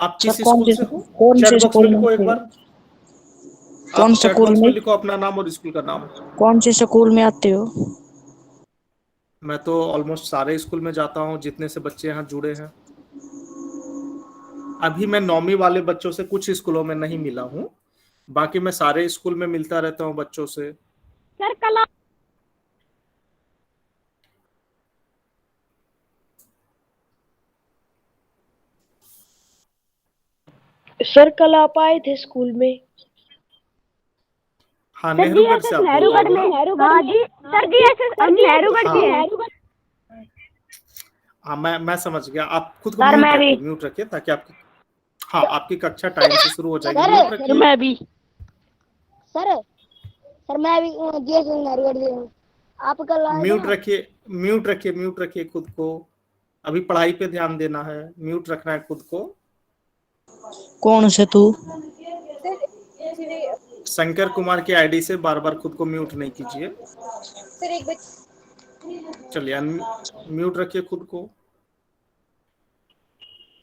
आप सर किस स्कूल से हो? कौन चैट से बॉक्स में स्कूल में लिखो एक आते हो? बार। कौन आप से चैट स्कूल बॉक्स में में लिखो अपना नाम और स्कूल का नाम। कौन से स्कूल में आते हो? मैं तो ऑलमोस्ट सारे स्कूल में जाता हूँ जितने से बच्चे यहाँ जुड़े हैं। अभी मैं 9वीं वाले बच्चों से कुछ स्कूलों में नहीं मिला हूँ, बाकी मैं सारे स्कूल में मिलता रहता हूँ बच्चों से। सर कल आप आए थे स्कूल में? हाँ, सर नेहरूगढ़ से जीएसएस आप बोल रहे नेहरूगढ़ हो में। ना? हाँ जी सर, जीएसएस नेहरूगढ़ हाँ की है। हाँ, मैं समझ गया। आप खुद को सर म्यूट मैं भी। रखिए, म्यूट रखिए ताकि आपकी, हाँ, आपकी कक्षा टाइम से शुरू हो जाएगी। सर म्यूट सर रखिए। मैं भी। सर सर मैं भी जीएसएस नेहरूगढ़ से हूँ। आप कल आए थे म्यूट ना? रखिए, म्यूट रखिए, म्यूट रखिए खुद को। अभी पढ़ाई पे ध्यान देना है, म्यूट रखना है खुद को। कौन से तू? शंकर कुमार की आईडी से बार बार खुद को म्यूट नहीं कीजिए। सर एक चलिए, म्यूट रखिए खुद को।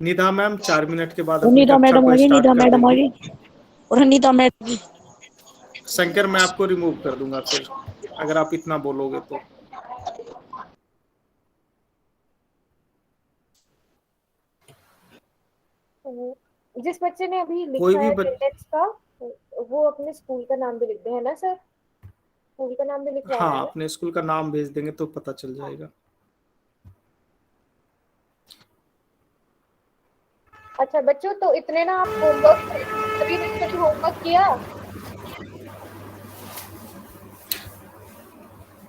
निधा मैम 4 मिनट के बाद अपनी नीता कक्षा मैडम आ को गई, स्टार्ट नीता कर मैडम आ देंगी। गई। और नीता मैडम शंकर, मैं आपको रिमूव कर दूंगा फिर अगर आप इतना बोलोगे तो। जिस बच्चे ने अभी कोई लिखा भी है अटेंडेंस का, वो अपने स्कूल का नाम भी लिख दे, है ना सर? स्कूल का नाम भी लिखवाना हाँ, है ना? अपने स्कूल का नाम भेज देंगे तो पता चल जाएगा। अच्छा बच्चों, तो इतने ना आप होमवर्क, सभी बच्चों ने होमवर्क किया?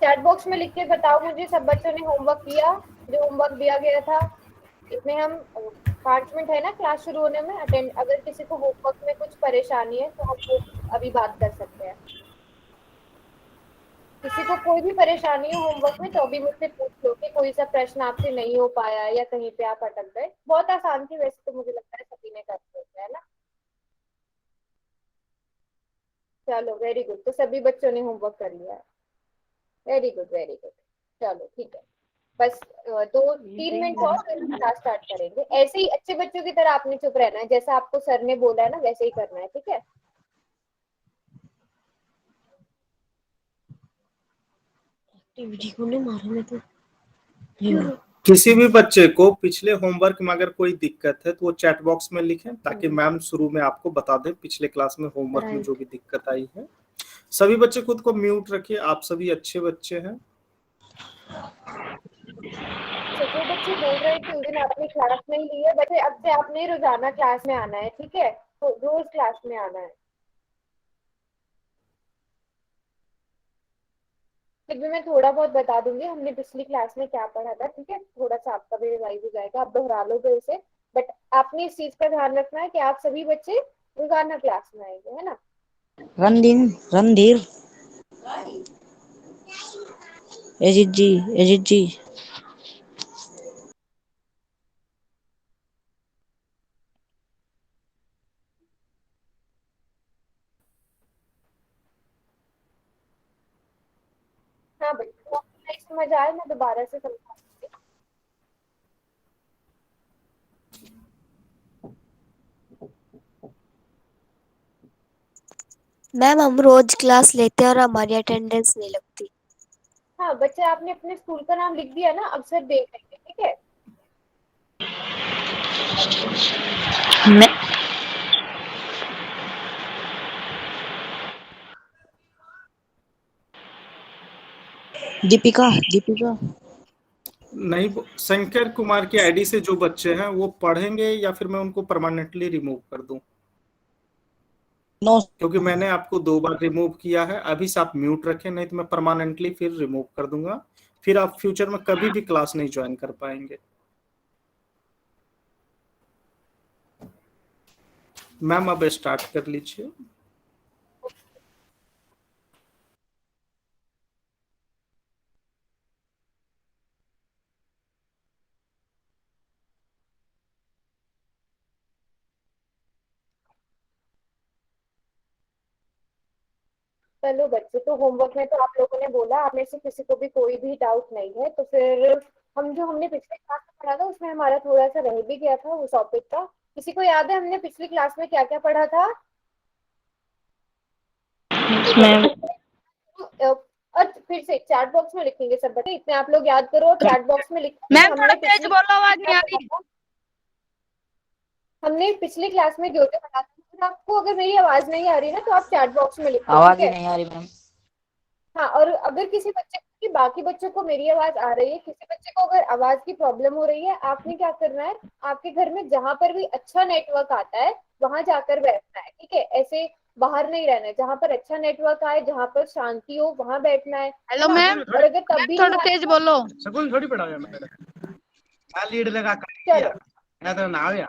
चैट बॉक्स में लिख के बताओ मुझे, सब बच्चों ने होमवर्क किया जो होमवर्क दिया गया था? इसमें हम 5 मिनट है ना क्लास शुरू होने में, अटेंड, अगर किसी को होमवर्क में कुछ परेशानी है तो हम वो अभी बात कर सकते हैं। किसी को कोई भी परेशानी हो होमवर्क में तो अभी मुझसे पूछ लो कि कोई सा प्रश्न आपसे नहीं हो पाया या कहीं पे आप अटक गए। बहुत आसान थी वैसे तो, मुझे लगता है सभी ने कर लिया है ना। चलो वेरी गुड, तो सभी बच्चों ने होमवर्क कर लिया है। Very good very good. चलो ठीक है, बस 2-3 मिनट और फिर हम क्लास स्टार्ट करेंगे। ऐसे ही अच्छे बच्चों की तरह आपने चुप रहना है, जैसा आपको सर ने बोला है ना वैसे ही करना है, ठीक है? एक्टिविटी को नहीं मारा मैं तो। किसी भी बच्चे को पिछले होमवर्क में अगर कोई दिक्कत है तो वो चैट बॉक्स में लिखें ताकि मैम शुरू में आपको बता दें पिछले क्लास में होमवर्क में जो भी दिक्कत आई है। सभी बच्चे खुद को म्यूट रखिए, आप सभी अच्छे बच्चे हैं। अच्छा, जो बच्चे बोल रहे थे उस दिन आपने क्लास नहीं ली है, वैसे अब से आपने रोजाना क्लास में आना है, ठीक है? तो रोज क्लास में आना है। फिर भी मैं थोड़ा बहुत बता दूंगी हमने पिछली क्लास में क्या पढ़ा था, ठीक है? थोड़ा सा आपका भी रिवाइज हो जाएगा, आप दोहरा लोगे उसे। बट आपने इस चीज का ध्यान रखना है कि आप सभी बच्चे रोजाना क्लास में आएंगे, है ना? रणधीर रणधीर अजीत जी, अजीत जी। हाँ भाई, तो नहीं समझ आए मैं दोबारा से समझा दूंगी। मैम हम रोज क्लास लेते हैं और हमारी अटेंडेंस नहीं लगती। हाँ बच्चे, आपने अपने स्कूल का नाम लिख दिया ना, अब सर देख लेंगे, ठीक है? मैं दीपिका दीपिका नहीं, शंकर कुमार की आईडी से जो बच्चे हैं वो पढ़ेंगे या फिर मैं उनको परमानेंटली रिमूव कर दूं? नो। क्योंकि मैंने आपको 2 बार रिमूव किया है, अभी से आप म्यूट रखें, नहीं तो मैं परमानेंटली फिर रिमूव कर दूंगा। फिर आप फ्यूचर में कभी भी क्लास नहीं ज्वाइन कर पाएंगे। मैम अब स्टार्ट कर लीजिए। चलो बच्चे, तो होमवर्क में तो आप लोगों ने बोला आप में से किसी को भी कोई भी डाउट नहीं है, तो फिर हम जो हमने पिछले क्लास में पढ़ा था उसमें हमारा थोड़ा सा रह भी गया था उस टॉपिक का, किसी को याद है हमने पिछली क्लास में क्या क्या पढ़ा था? मैम और फिर से चैट बॉक्स में लिखेंगे सब बच्चे, इतने आप लोग याद करो, चैट बॉक्स में लिखेंगे। मैम थोड़ा तेज बोलो, आवाज नहीं आ रही। हमने पिछली क्लास में जो जो पढ़ा था, आपको अगर मेरी आवाज नहीं आ रही ना तो आप चैट बॉक्स में लिखो, आवाज ठीक ही है? नहीं आ रही मैम। हाँ, और अगर किसी बच्चे की, बाकी बच्चों को मेरी आवाज आ रही है, किसी बच्चे को अगर आवाज की प्रॉब्लम हो रही है, आपने क्या करना है, आपके घर में जहां पर भी अच्छा नेटवर्क आता है वहां जाकर बैठना है, ठीक है? ऐसे बाहर नहीं रहना है, जहां पर अच्छा नेटवर्क आए, जहां पर शांति हो वहां बैठना है। हेलो हाँ, मैम, और अगर तब भी थोड़ा तेज बोलो। स्कूल थोड़ी पढ़ाया मैंने, क्या लीड लगा कर चलो दिया मैं तो ना आया।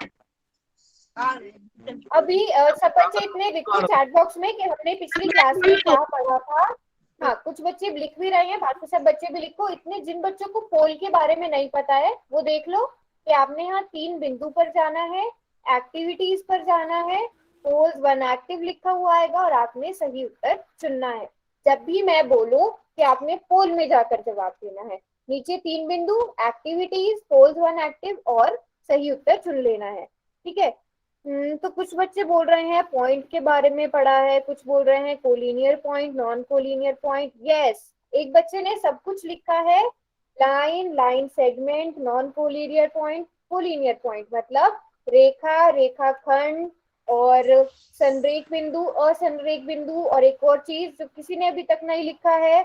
अभी सब बच्चे इतने लिखो चैट बॉक्स में कि हमने पिछली क्लास में क्या पढ़ा था। हाँ, कुछ बच्चे लिख भी रहे हैं, बाकी सब बच्चे भी लिखो। इतने जिन बच्चों को पोल के बारे में नहीं पता है वो देख लो कि आपने यहाँ 3 बिंदु पर जाना है, एक्टिविटीज पर जाना है, पोल्स 1 एक्टिव लिखा हुआ आएगा और आपने सही उत्तर चुनना है। जब भी मैं बोलूं कि आपने पोल में जाकर जवाब देना है, नीचे 3 बिंदु, एक्टिविटीज, पोल्स 1 एक्टिव और सही उत्तर चुन लेना है, ठीक है? तो कुछ बच्चे बोल रहे हैं पॉइंट के बारे में पढ़ा है, कुछ बोल रहे हैं collinear point, non collinear point. Yes, एक बच्चे ने सब कुछ लिखा है, line, line segment, non collinear point, collinear point मतलब रेखा, रेखाखंड और संरेख बिंदु, असंरेख बिंदु, और एक और चीज जो किसी ने अभी तक नहीं लिखा है,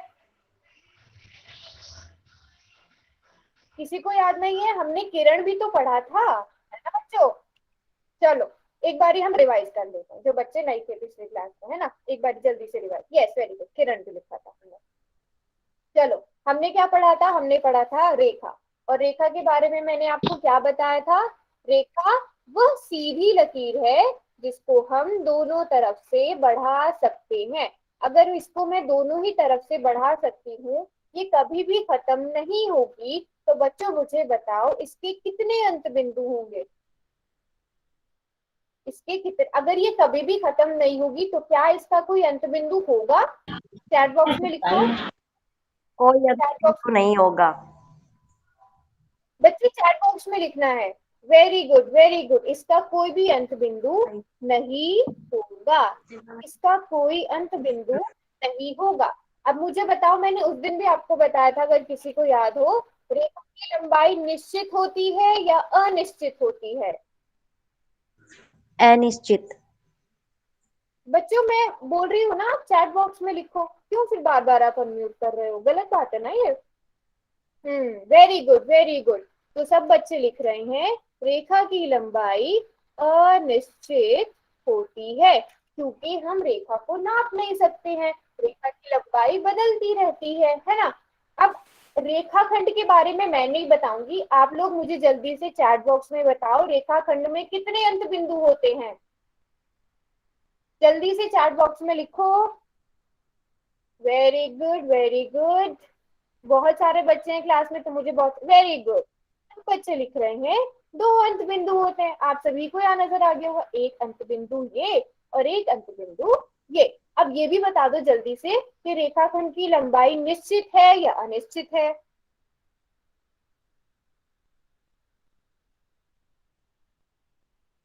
किसी को याद नहीं है, हमने किरण भी तो पढ़ा था, है ना बच्चों? चलो एक बारी हम रिवाइज कर लेते हैं, जो बच्चे नहीं थे पिछले क्लास में, है ना? एक बारी जल्दी से रिवाइज। यस, वेरी गुड, किरण भी लिखा था हमने। चलो, हमने क्या पढ़ा था? हमने पढ़ा था रेखा, और रेखा के बारे में मैंने आपको क्या बताया था? रेखा वह सीधी लकीर है जिसको हम दोनों तरफ से बढ़ा सकते हैं। अगर इसको मैं दोनों ही तरफ से बढ़ा सकती हूँ, ये कभी भी खत्म नहीं होगी, तो बच्चों मुझे बताओ इसके कितने अंत बिंदु होंगे? इसके कितने, अगर ये कभी भी खत्म नहीं होगी तो क्या इसका कोई अंत बिंदु होगा? चैट बॉक्स में लिखो, कोई चैट बॉक्स नहीं होगा। बच्चे चैट बॉक्स में लिखना है। वेरी गुड, वेरी गुड, इसका कोई भी अंत बिंदु नहीं होगा, इसका कोई अंत बिंदु नहीं होगा। अब मुझे बताओ, मैंने उस दिन भी आपको बताया था, अगर किसी को याद हो, रेखा की लंबाई निश्चित होती है या अनिश्चित होती है? अनिश्चित। बच्चों मैं बोल रही हूँ ना, चैट बॉक्स में लिखो, क्यों फिर बार बार आप अनम्यूट कर रहे हो? गलत बात है ना ये। Very good, very good. तो सब बच्चे लिख रहे हैं रेखा की लंबाई अनिश्चित होती है, क्योंकि हम रेखा को नाप नहीं सकते हैं, रेखा की लंबाई बदलती रहती है ना? अब रेखाखंड के बारे में मैं नहीं बताऊंगी, आप लोग मुझे जल्दी से चैट बॉक्स में बताओ रेखाखंड में कितने अंत बिंदु होते हैं? जल्दी से चैट बॉक्स में लिखो। वेरी गुड, वेरी गुड, बहुत सारे बच्चे हैं क्लास में, तो मुझे बहुत वेरी गुड। बच्चे लिख रहे हैं 2 अंत बिंदु होते हैं। आप सभी को यहाँ नजर आ गया होगा, एक अंत बिंदु ये और एक अंत बिंदु ये। अब ये भी बता दो जल्दी से कि रेखाखंड की लंबाई निश्चित है या अनिश्चित है?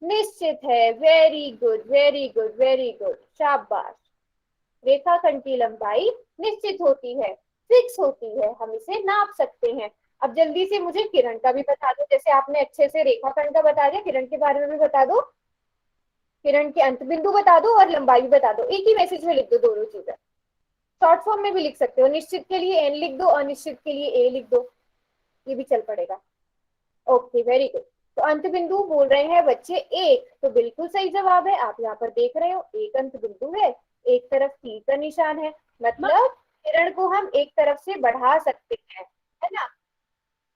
निश्चित है। Very good, very good, very good, शाबाश। रेखाखंड की लंबाई निश्चित होती है, फिक्स होती है, हम इसे नाप सकते हैं। अब जल्दी से मुझे किरण का भी बता दो, जैसे आपने अच्छे से रेखाखंड का बता दिया, किरण के बारे में भी बता दो। किरण के अंत बिंदु बता दो और लंबाई भी बता दो, एक ही मैसेज में लिख दो दोनों चीजें। शॉर्ट फॉर्म में भी लिख सकते हो, निश्चित के लिए एन लिख दो, अनिश्चित के लिए ए लिख दो, ये भी चल पड़ेगा। Okay, very good. तो अंत बिंदु बोल रहे हैं बच्चे एक, तो बिल्कुल सही जवाब है। आप यहाँ पर देख रहे हो एक अंत बिंदु है, एक तरफ तीर का निशान है, मतलब किरण को हम एक तरफ से बढ़ा सकते हैं, है ना?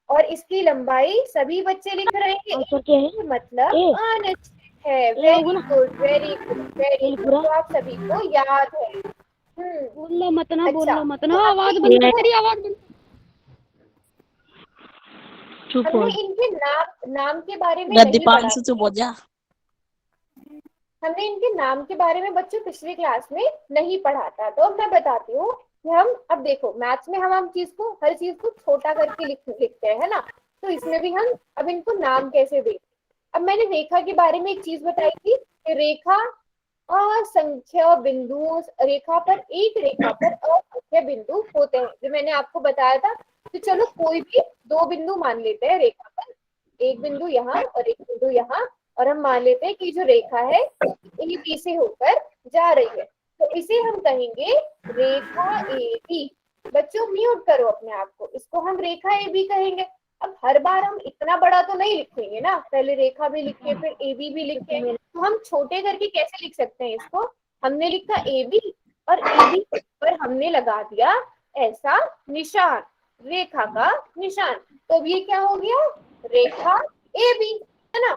और इसकी लंबाई सभी बच्चे लिख रहे हैं मतलब अनिश्चित है। Very good, very good, very good. तो आप सभी को याद है। बोलो मत ना, अच्छा, बोलो मत ना, आवाज बंद कर, तेरी आवाज बंद। हमने इनके नाम के बारे में नहीं पढ़ा। चुप हो जा। हमने इनके नाम के बारे में बच्चों पिछली क्लास में नहीं पढ़ा था, तो अब मैं बताती हूँ कि हम अब देखो मैथ्स में हम चीज को, हर चीज को छोटा करके लिखते हैं, है ना? तो इसमें भी हम अब इनको नाम कैसे दें? अब मैंने रेखा के बारे में एक चीज बताई थी कि रेखा असंख्य बिंदुओं, रेखा पर असंख्य बिंदु होते हैं, जो मैंने आपको बताया था। तो चलो कोई भी दो बिंदु मान लेते हैं रेखा पर, एक बिंदु यहाँ और एक बिंदु यहाँ, और हम मान लेते हैं कि जो रेखा है ए बी से होकर जा रही है, तो इसे हम कहेंगे रेखा ए बी। बच्चों म्यूट करो अपने आप को, इसको हम रेखा ए बी कहेंगे। अब हर बार हम इतना बड़ा तो नहीं लिखेंगे ना, पहले रेखा भी लिखे फिर ए बी भी लिखे, तो हम छोटे करके कैसे लिख सकते हैं इसको? हमने लिखा ए बी और ए बी पर हमने लगा दिया ऐसा निशान, रेखा का निशान, तो अब ये क्या हो गया? रेखा ए बी, है ना।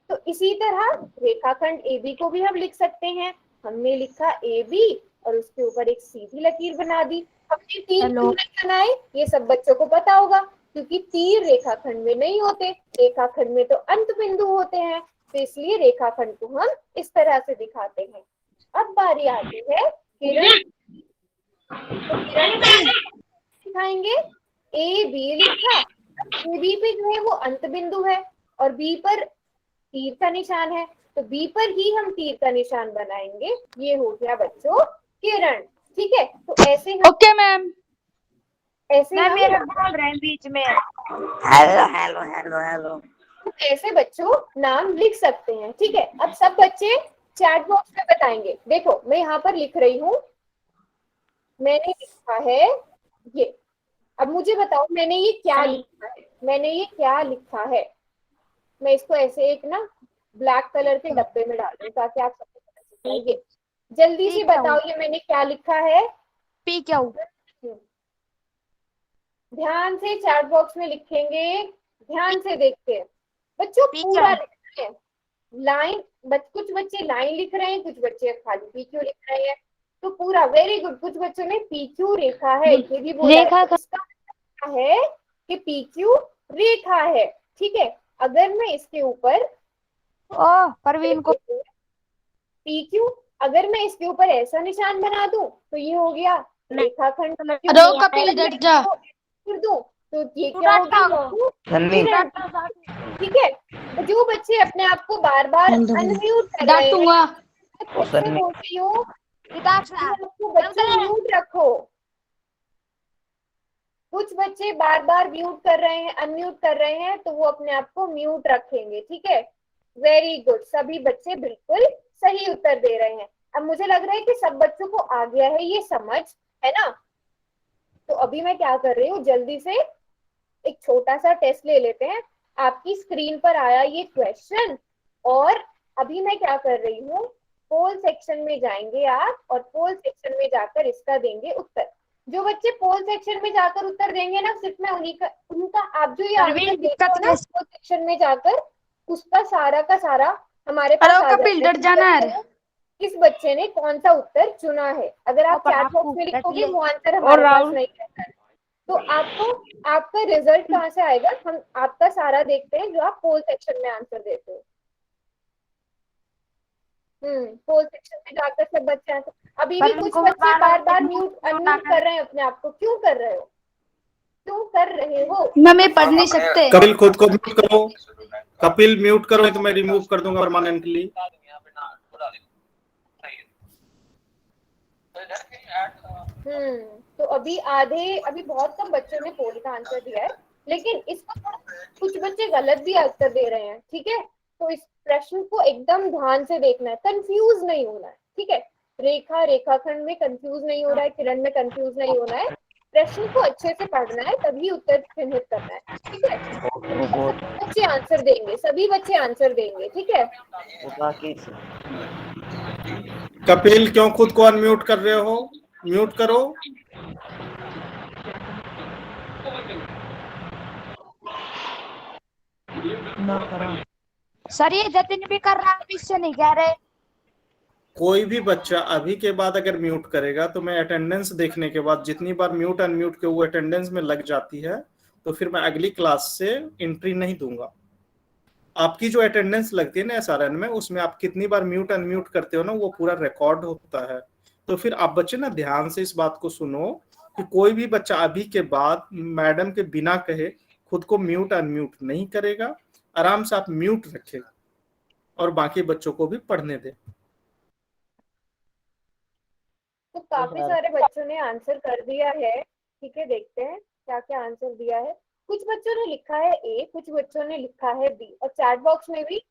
तो इसी तरह रेखाखंड ए बी को भी हम लिख सकते हैं। हमने लिखा ए बी और उसके ऊपर एक सीधी लकीर बना दी। हमने तीर क्यों नहीं बनाए? ये सब बच्चों को पता होगा, क्योंकि तीर रेखाखंड में नहीं होते, रेखाखंड में तो अंत बिंदु होते हैं, तो इसलिए रेखाखंड को हम इस तरह से दिखाते हैं। अब बारी आती है किरण, तो किरण दिखाएंगे ए बी लिखा, ए बी पे जो है वो अंत बिंदु है और बी पर तीर का निशान है, तो बी पर ही हम तीर का निशान बनाएंगे। ये हो गया बच्चों किरण, ठीक है। तो ऐसे हम ओके मैम। ऐसे हम मेरे बोल रहे हैं बीच में, हेलो हेलो हेलो हेलो। ऐसे बच्चों नाम लिख सकते हैं, ठीक है। अब सब बच्चे चैट बॉक्स में बताएंगे। देखो मैं यहाँ पर लिख रही हूँ, मैंने लिखा है ये। अब मुझे बताओ मैंने ये क्या लिखा है, मैंने ये क्या लिखा है। मैं इसको ऐसे एक ना ब्लैक कलर के डब्बे में डाल दूं ताकि आप सबको पता चल जाए। जल्दी से बताओ ये मैंने क्या लिखा है। पी क्या हूँ? ध्यान से चैट बॉक्स में लिखेंगे, ध्यान से देखते हैं बच्चों, पूरा लिख रहे हैं लाइन। कुछ बच्चे लाइन लिख रहे हैं, कुछ बच्चे खाली पी क्यू लिख रहे हैं, तो पूरा वेरी गुड। कुछ बच्चों ने पी क्यू रेखा है ये भी बोला है, तो इसका मतलब है कि पी क्यू रेखा है, ठीक है। अगर मैं इसके ऊपर परवीन को पी क्यू, अगर मैं इसके ऊपर ऐसा निशान बना दूं तो ये हो गया रेखाखंड। कपिल डट जा कर दूं तो ये क्या होगा? ठीक है। तो जो बच्चे अपने आप को बार बार अनम्यूट कर रहे हैं, बोलती हूँ बच्चे म्यूट रखो। कुछ बच्चे बार बार म्यूट कर रहे हैं, अनम्यूट कर रहे हैं, तो वो अपने आप को म्यूट रखेंगे, ठीक है। वेरी गुड, सभी बच्चे बिल्कुल सही उत्तर दे रहे हैं। अब मुझे लग रहा है कि सब बच्चों को आ गया है ये समझ, है ना। तो अभी मैं क्या कर रही हूँ, जल्दी से एक छोटा सा टेस्ट ले लेते हैं। आपकी स्क्रीन पर आया ये क्वेश्चन, और अभी मैं क्या कर रही हूँ, पोल सेक्शन में जाएंगे आप, और पोल सेक्शन में जाकर इसका देंगे उत्तर। जो बच्चे पोल सेक्शन में जाकर उत्तर देंगे ना, सिर्फ मैं उनका आप जो ये आंसर देते हो ना पोल सेक्शन में जाकर, उसका सारा का सारा हमारे पास आ जाता है किस बच्चे ने कौन सा उत्तर चुना है। अगर आप चैट बॉक्स में लिखोगे वो आंसर हमारे पास नहीं रहता है, तो आपको आपका रिजल्ट कहाँ से आएगा? हम आपका सारा देखते हैं जो आप पोल सेक्शन में आंसर देते हो। पोल सेक्शन में जाकर सब बच्चे आंसर। अभी भी कुछ बच्चे बार बार म्यूट अनम्यूट कर रहे हैं अपने आप को। क्यों कर रहे हो? क्यों कर रहे हो? मैं पढ़ नहीं सकते। कपिल खुद को म्यूट करो, कपिल म्यूट करो, तो मैं रिमूव कर दूंगा परमानेंटली। तो अभी बहुत कम बच्चों ने पोल का आंसर दिया है, लेकिन इसको कुछ बच्चे गलत भी आंसर दे रहे हैं, ठीक है। तो इस प्रश्न को एकदम ध्यान से देखना है, कंफ्यूज नहीं होना है, ठीक है। रेखा रेखाखंड में कंफ्यूज नहीं हो रहा है, किरण में कंफ्यूज नहीं होना है, प्रश्न को अच्छे से पढ़ना है, तभी उत्तर चिन्हित करना है, ठीक है। बच्चे आंसर देंगे, सभी बच्चे आंसर देंगे, ठीक है। कपिल क्यों खुद को अनम्यूट कर रहे हो? म्यूट करो। सर ये जतिन भी कर रहा है, इससे नहीं कह रहे। कोई भी बच्चा अभी के बाद अगर म्यूट करेगा तो मैं अटेंडेंस देखने के बाद जितनी बार म्यूट अनम्यूट के वो अटेंडेंस में लग जाती है, तो फिर मैं अगली क्लास से एंट्री नहीं दूंगा। आपकी जो अटेंडेंस लगती है ना SRN में, उसमें आप कितनी बार म्यूट अनम्यूट करते हो ना, वो पूरा रिकॉर्ड होता है। तो फिर आप बच्चे ना ध्यान से इस बात को सुनो कि कोई भी बच्चा अभी के बाद मैडम के बिना कहे खुद को म्यूट अनम्यूट नहीं करेगा। आराम से आप म्यूट रखेगा, और बाकी बच्चों को भी पढ़ने दें। तो काफी सारे बच्चों ने आंसर कर दिया है। ठीक है, देखते हैं क्या क्या आंसर दिया है। कुछ बच्चों ने लिखा है ए, कुछ बच्चों ने लिखा है बी, और चैट बॉक्स में भी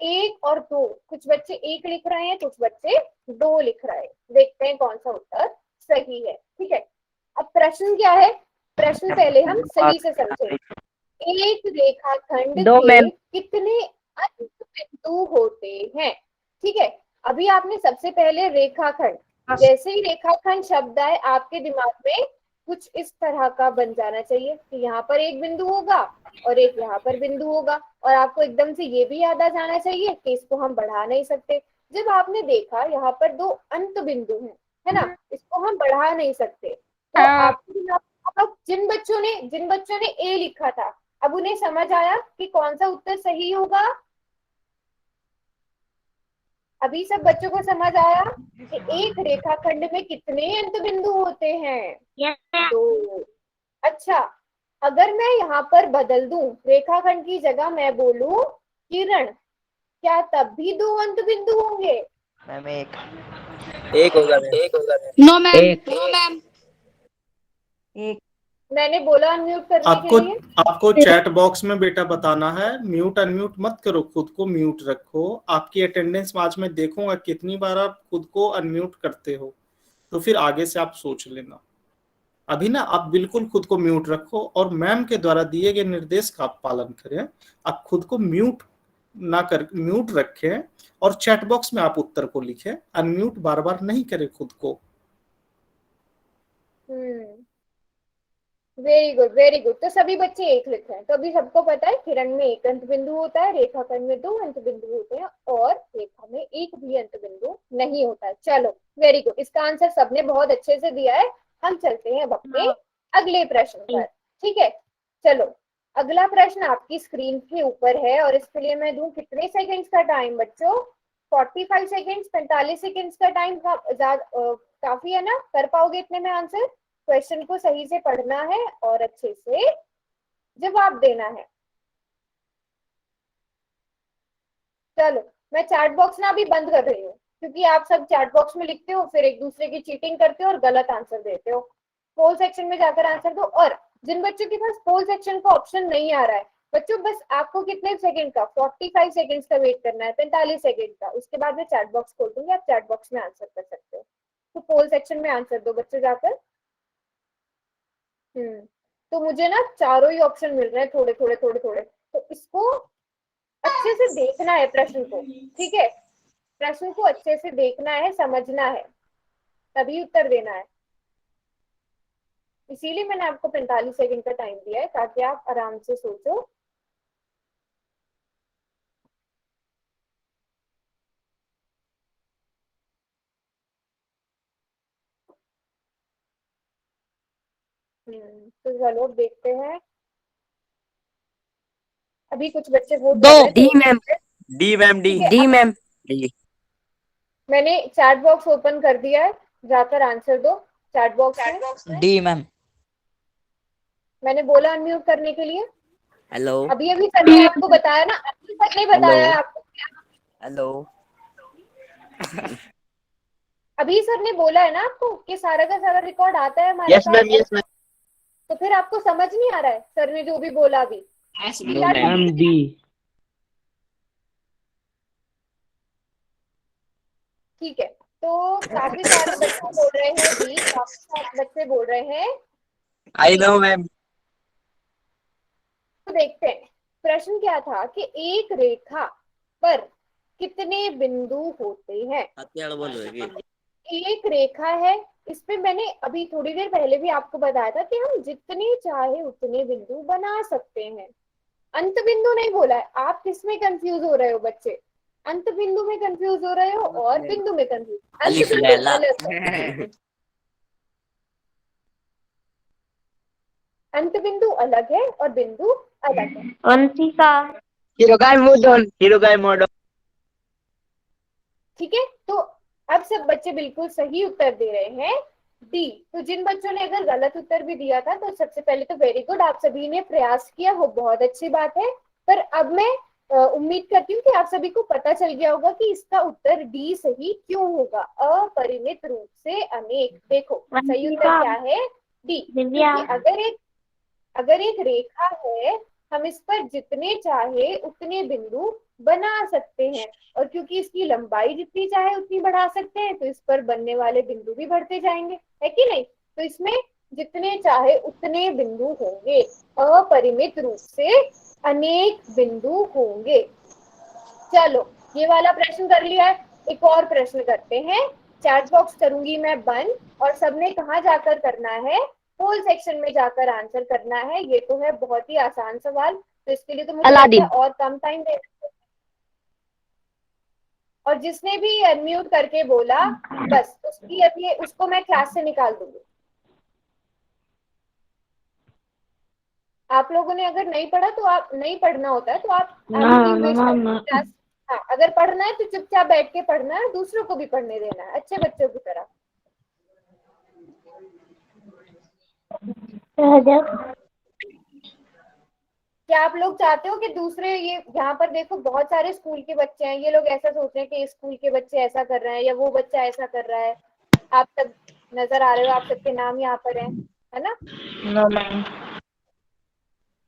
1 और 2, कुछ बच्चे 1 लिख रहे हैं, कुछ बच्चे 2 लिख रहे हैं। देखते हैं कौन सा उत्तर सही है। ठीक है, अब प्रश्न क्या है, प्रश्न पहले हम सही से समझें। एक रेखाखंड के कितने अंत बिंदु होते हैं? ठीक है, अभी आपने सबसे पहले रेखाखंड, जैसे ही रेखाखंड शब्द आए आपके दिमाग में कुछ इस तरह का बन जाना चाहिए कि यहाँ पर एक बिंदु होगा और एक यहाँ पर बिंदु होगा, और आपको एकदम से ये भी याद आ जाना चाहिए कि इसको हम बढ़ा नहीं सकते। जब आपने देखा यहाँ पर 2 अंत बिंदु हैं, है ना, इसको हम बढ़ा नहीं सकते, तो आपके दिमाग में जिन बच्चों ने ए लिखा था, अब उन्हें समझ आया कि कौन सा उत्तर सही होगा। अभी सब बच्चों को समझ आया कि एक रेखाखंड में कितने अंत बिंदु होते हैं? 2। अच्छा, अगर मैं यहाँ पर बदल दूं, रेखाखंड की जगह मैं बोलूं किरण, क्या तब भी 2 अंत बिंदु होंगे? मैम एक होगा नो मैम। मैंने बोला अनम्यूट करने आपको के लिए। आपको चैट बॉक्स में बेटा बताना है, म्यूट अनम्यूट मत करो, खुद को म्यूट रखो। आपकी अटेंडेंस में आज मैं देखूंगा कितनी बार आप खुद को अनम्यूट करते हो, तो फिर आगे से आप सोच लेना। अभी ना आप बिल्कुल खुद को म्यूट रखो और मैम के द्वारा दिए गए निर्देश का आप पालन करें। आप खुद को म्यूट रखें और चैट बॉक्स में आप उत्तर को लिखें, अनम्यूट बार बार नहीं करें खुद को। Very good, very good. तो सभी बच्चे 1 लिख रहे हैं। तो अभी सबको पता है किरण में 1 अंत बिंदु होता है, रेखाखंड में 2 अंत बिंदु होते हैं, और रेखा में 1 भी अंत बिंदु नहीं होता है। चलो वेरी गुड, इसका आंसर सबने बहुत अच्छे से दिया है। हम चलते हैं अपने अगले प्रश्न पर। ठीक है, चलो अगला प्रश्न आपकी स्क्रीन के ऊपर है, और इसके लिए मैं दूं कितने सेकेंड्स का टाइम बच्चों? 45 सेकेंड्स, 45 सेकेंड्स का टाइम काफी है ना? कर पाओगे इतने में आंसर? क्वेश्चन को सही से पढ़ना है और अच्छे से जवाब देना है। चलो मैं चैट बॉक्स ना अभी बंद कर रही हूँ, क्योंकि आप सब चैट बॉक्स में लिखते हो, फिर एक दूसरे की चीटिंग करते हो और गलत आंसर देते हो। पोल सेक्शन में जाकर आंसर दो। और जिन बच्चों के पास पोल सेक्शन का ऑप्शन नहीं आ रहा है, बच्चों बस आपको कितने सेकंड का, 45 सेकंड्स का वेट करना है, 45 सेकंड का। उसके बाद मैं चैट बॉक्स खोल दूंगी, आप चैट बॉक्स में आंसर कर सकते हो। तो पोल सेक्शन में आंसर दो बच्चों जाकर। तो मुझे ना चारों ही ऑप्शन मिल रहे हैं, थोड़े थोड़े थोड़े थोड़े। तो इसको अच्छे से देखना है प्रश्न को। ठीक है, प्रश्न को अच्छे से देखना है, समझना है, तभी उत्तर देना है। इसीलिए मैंने आपको 45 सेकंड का टाइम दिया है, ताकि आप आराम से सोचो। तो चलो देखते हैं। अभी कुछ बच्चे वोट कर रहे हैं। डी मैम मैंने चैट बॉक्स ओपन कर दिया है, जाकर आंसर दो चैट बॉक्स में। D ma'am. मैंने बोला अनम्यूट करने के लिए। हेलो अभी सर ने आपको बताया ना, अभी सर ने बताया आपको। हेलो अभी सर ने बोला है ना आपको कि सारा का सारा रिकॉर्ड आता है हमारे पास। Yes ma'am. तो फिर आपको समझ नहीं आ रहा है सर ने जो भी बोला अभी? ठीक है, तो काफी सारे बच्चे बोल रहे हैं डी, काफी सारे बच्चे बोल रहे हैं। I know ma'am. तो देखते हैं प्रश्न क्या था कि एक रेखा पर कितने बिंदु होते हैं? एक रेखा है, इसमें मैंने अभी थोड़ी देर पहले भी आपको बताया था कि हम जितने चाहे उतने बिंदु बना सकते हैं। अंत बिंदु नहीं बोला है। आप किसमें कंफ्यूज हो रहे हो बच्चे? अंत बिंदु में कंफ्यूज हो रहे हो और बिंदु में कंफ्यूज। अंत बिंदु अलग है, अंत बिंदु अलग है और बिंदु अलग है। अंशिका हीरो गाय ठीक है, तो अब सब बच्चे बिल्कुल सही उत्तर दे रहे हैं डी। तो जिन बच्चों ने अगर गलत उत्तर भी दिया था, तो सबसे पहले तो वेरी गुड, आप सभी ने प्रयास किया, वो बहुत अच्छी बात है। पर अब मैं उम्मीद करती हूँ कि आप सभी को पता चल गया होगा कि इसका उत्तर डी सही क्यों होगा, अपरिमित रूप से अनेक। देखो सही उत्तर क्या है, डी। क्योंकि अगर एक रेखा है, हम इस पर जितने चाहे उतने बिंदु बना सकते हैं, और क्योंकि इसकी लंबाई जितनी चाहे उतनी बढ़ा सकते हैं, तो इस पर बनने वाले बिंदु भी बढ़ते जाएंगे, है कि नहीं। तो इसमें जितने चाहे उतने बिंदु होंगे, अपरिमित रूप से अनेक बिंदु होंगे। चलो ये वाला प्रश्न कर लिया है, एक और प्रश्न करते हैं। चैट बॉक्स करूंगी मैं बंद, और सबने कहाँ जाकर करना है, पोल सेक्शन में जाकर आंसर करना है। ये तो है बहुत ही आसान सवाल, तो इसके लिए तो मुझे लगता है और कम टाइम देना है। और जिसने भी अनम्यूट करके बोला, बस उसकी अभी उसको मैं क्लास से निकाल दूंगी। आप लोगों ने अगर नहीं पढ़ा तो आप नहीं पढ़ना होता है तो आप क्लास, हाँ अगर पढ़ना है तो चुपचाप बैठ के पढ़ना है, दूसरों को भी पढ़ने देना है अच्छे बच्चों की तरह। क्या आप लोग चाहते हो कि दूसरे, ये यहाँ पर देखो बहुत सारे स्कूल के बच्चे हैं, ये लोग ऐसा सोच रहे हैं कि इस स्कूल के बच्चे ऐसा कर रहे हैं या वो बच्चा ऐसा कर रहा है। आप सब नजर आ रहे हो, आप सबके नाम यहाँ पर हैं, है ना। No ma'am.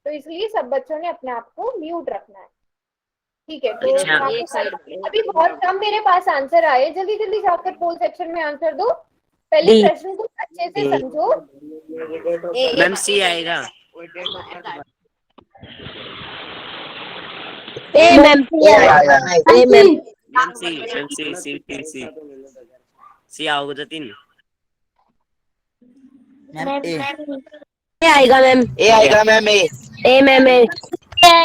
तो इसलिए सब बच्चों ने अपने आप को म्यूट रखना है, ठीक है। तो अभी बहुत कम मेरे पास आंसर आए, जल्दी जल्दी जाकर पोल सेक्शन में आंसर दो। पहले प्रश्न को अच्छे से समझो। मैम सी आएगा। मैम सी आओगे तो 3 आएगा मैम। ए आएगा ma'am. A ma'am A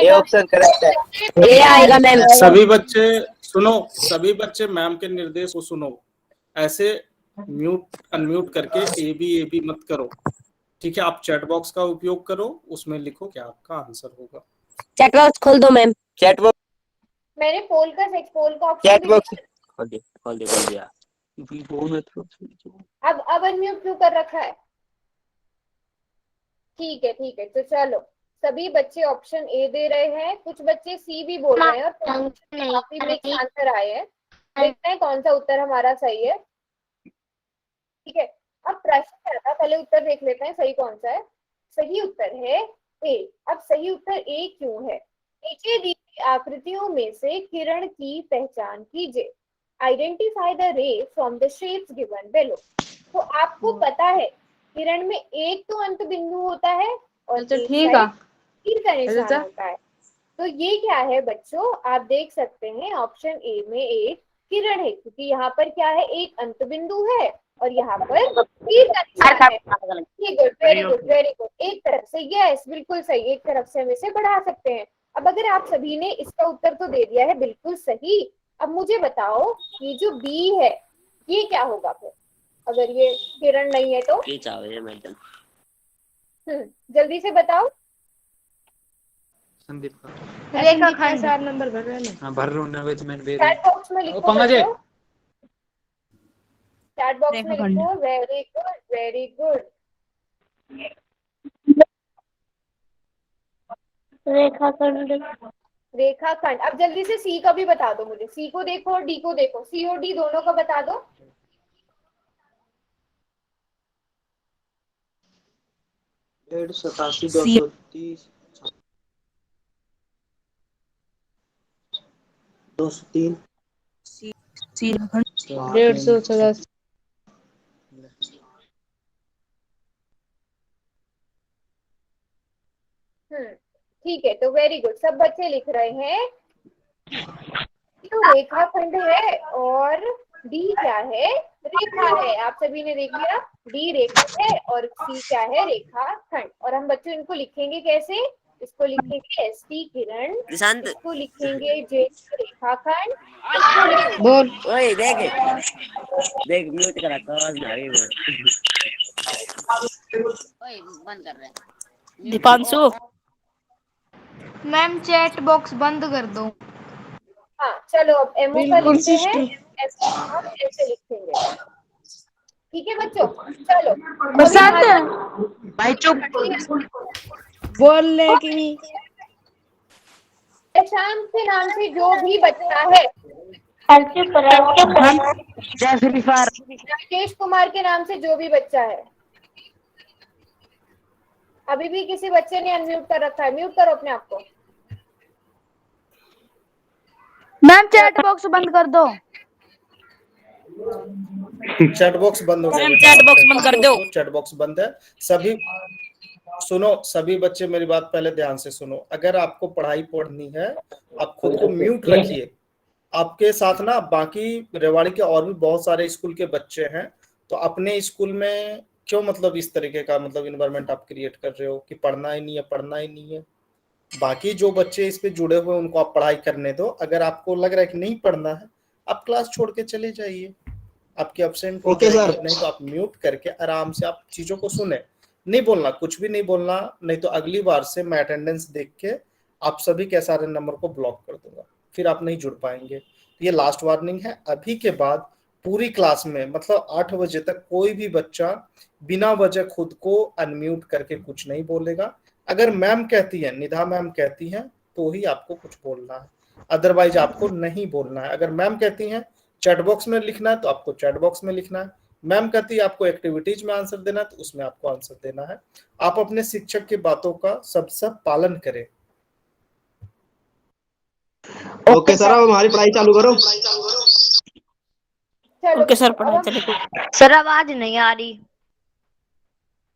option correct है। ए आएगा मैम। सभी बच्चे सुनो, सभी बच्चे मैम के निर्देश को सुनो। ऐसे म्यूट अनम्यूट करके ए बी मत करो, ठीक है। आप चैट बॉक्स का उपयोग करो, उसमें लिखो क्या आपका आंसर होगा। चैट बॉक्स खोल दो मैम। चैट बॉक्स मैंने पोल का ऑप्शन चैट बॉक्स खोल दिया। अब अनम्यूट क्यों कर रखा है, ठीक है। तो चलो सभी बच्चे ऑप्शन ए दे रहे हैं, कुछ बच्चे सी भी बोल रहे हैं, और काफी मिक्स आंसर आए हैं। देखते हैं कौन सा उत्तर हमारा सही है, ठीक है। अब प्रश्न क्या था, पहले उत्तर देख लेते हैं सही कौन सा है। सही उत्तर है ए। अब सही उत्तर ए क्यों है, नीचे दी गई आकृतियों में से किरण की पहचान कीजिए। आइडेंटिफाई द रे from the shapes given below. तो आपको पता है किरण में एक तो अंत बिंदु होता है और तीर का निशान होता है। तो ये क्या है बच्चों, आप देख सकते हैं ऑप्शन ए में एक किरण है, क्योंकि यहाँ पर क्या है, एक अंत बिंदु है और यहाँ पर तीर का निशान है। Very good. एक तरफ से, यस बिल्कुल सही, एक तरफ से हम इसे बढ़ा सकते हैं। अब अगर आप सभी ने इसका उत्तर तो दे दिया है बिल्कुल सही, अब मुझे बताओ ये जो बी है ये क्या होगा फिर, अगर ये किरण नहीं है तो। जल्दी से बताओ। संदीप का रेखा खंड 4 नंबर भर रहे हैं। हां भर रहा हूं ना, वेज मैंने भेज चैट बॉक्स में लिखो, चैट बॉक्स में लिखो। Very good. रेखाखंड। अब जल्दी से सी का भी बता दो मुझे, सी को देखो और डी को देखो, सी और डी दोनों का बता दो। डेढ़ 87 230 203 150 ठीक है। तो वेरी गुड, सब बच्चे लिख रहे हैं। तो रेखाखंड है और डी क्या है, रेखा है। आप सभी ने देख लिया, डी रेखा है और सी क्या है, रेखाखंड। और हम बच्चों इनको लिखेंगे कैसे, इसको लिखेंगे एस टी किरण, इसको लिखेंगे जे रेखाखंड। बोल। ओए देख म्यूट करा आवाज ना आ रही है। ओए बंद कर रहे हैं दीपांशु। मैम चैट बॉक्स बंद कर दो। हाँ चलो, अब एमओ का लिखते हैं, ऐसे लिखेंगे, ठीक है बच्चों। चलो भाई चुप बोलने की। प्रशांत के नाम से जो भी बच्चा है, राकेश कुमार के नाम से जो भी बच्चा है, अभी भी किसी बच्चे ने अनम्यूट कर रखा है, म्यूट करो अपने आप को। मैम चैट बॉक्स बंद कर दो। चैट बॉक्स बंद हो गया, चैट बॉक्स बंद कर दो। चैट बॉक्स बंद है। सभी सुनो, सभी बच्चे मेरी बात पहले ध्यान से सुनो। अगर आपको पढ़ाई पढ़नी है, आप खुद को म्यूट रखिए। आपके साथ ना बाकी रेवाड़ी के और भी बहुत सारे स्कूल के बच्चे हैं, तो अपने स्कूल में क्यों मतलब इस तरीके का मतलब इन्वायरमेंट आप क्रिएट कर रहे हो कि पढ़ना ही नहीं है, पढ़ना ही नहीं है। बाकी जो बच्चे इस पे जुड़े हुए उनको आप पढ़ाई करने दो। अगर आपको लग रहा है कि नहीं पढ़ना है, आप क्लास छोड़ के चले जाइए, आपकी एब्सेंट हो जाएगी। नहीं तो आप म्यूट करके आराम से आप चीजों को सुने, नहीं बोलना, कुछ भी नहीं बोलना, नहीं तो अगली बार से मैं अटेंडेंस देख के आप सभी के सारे नंबर को ब्लॉक कर दूंगा, फिर आप नहीं जुड़ पाएंगे। ये लास्ट वार्निंग है। अभी के बाद पूरी क्लास में मतलब 8 बजे तक कोई भी बच्चा बिना वजह खुद को अनम्यूट करके कुछ नहीं बोलेगा। अगर मैम कहती है, निधा मैम कहती हैं, तो ही आपको कुछ बोलना है, अदरवाइज आपको नहीं बोलना है। अगर मैम कहती हैं चैट बॉक्स में लिखना है तो आपको चैट बॉक्स में लिखना है। मैम कहती है आपको एक्टिविटीज में आंसर देना है तो उसमें आपको आंसर देना है। आप अपने शिक्षक की बातों का सब पालन करें। ओके सर, अब हमारी पढ़ाई चालू करो। ओके सर, पढ़ाई चलेगी। सर आवाज नहीं आ रही।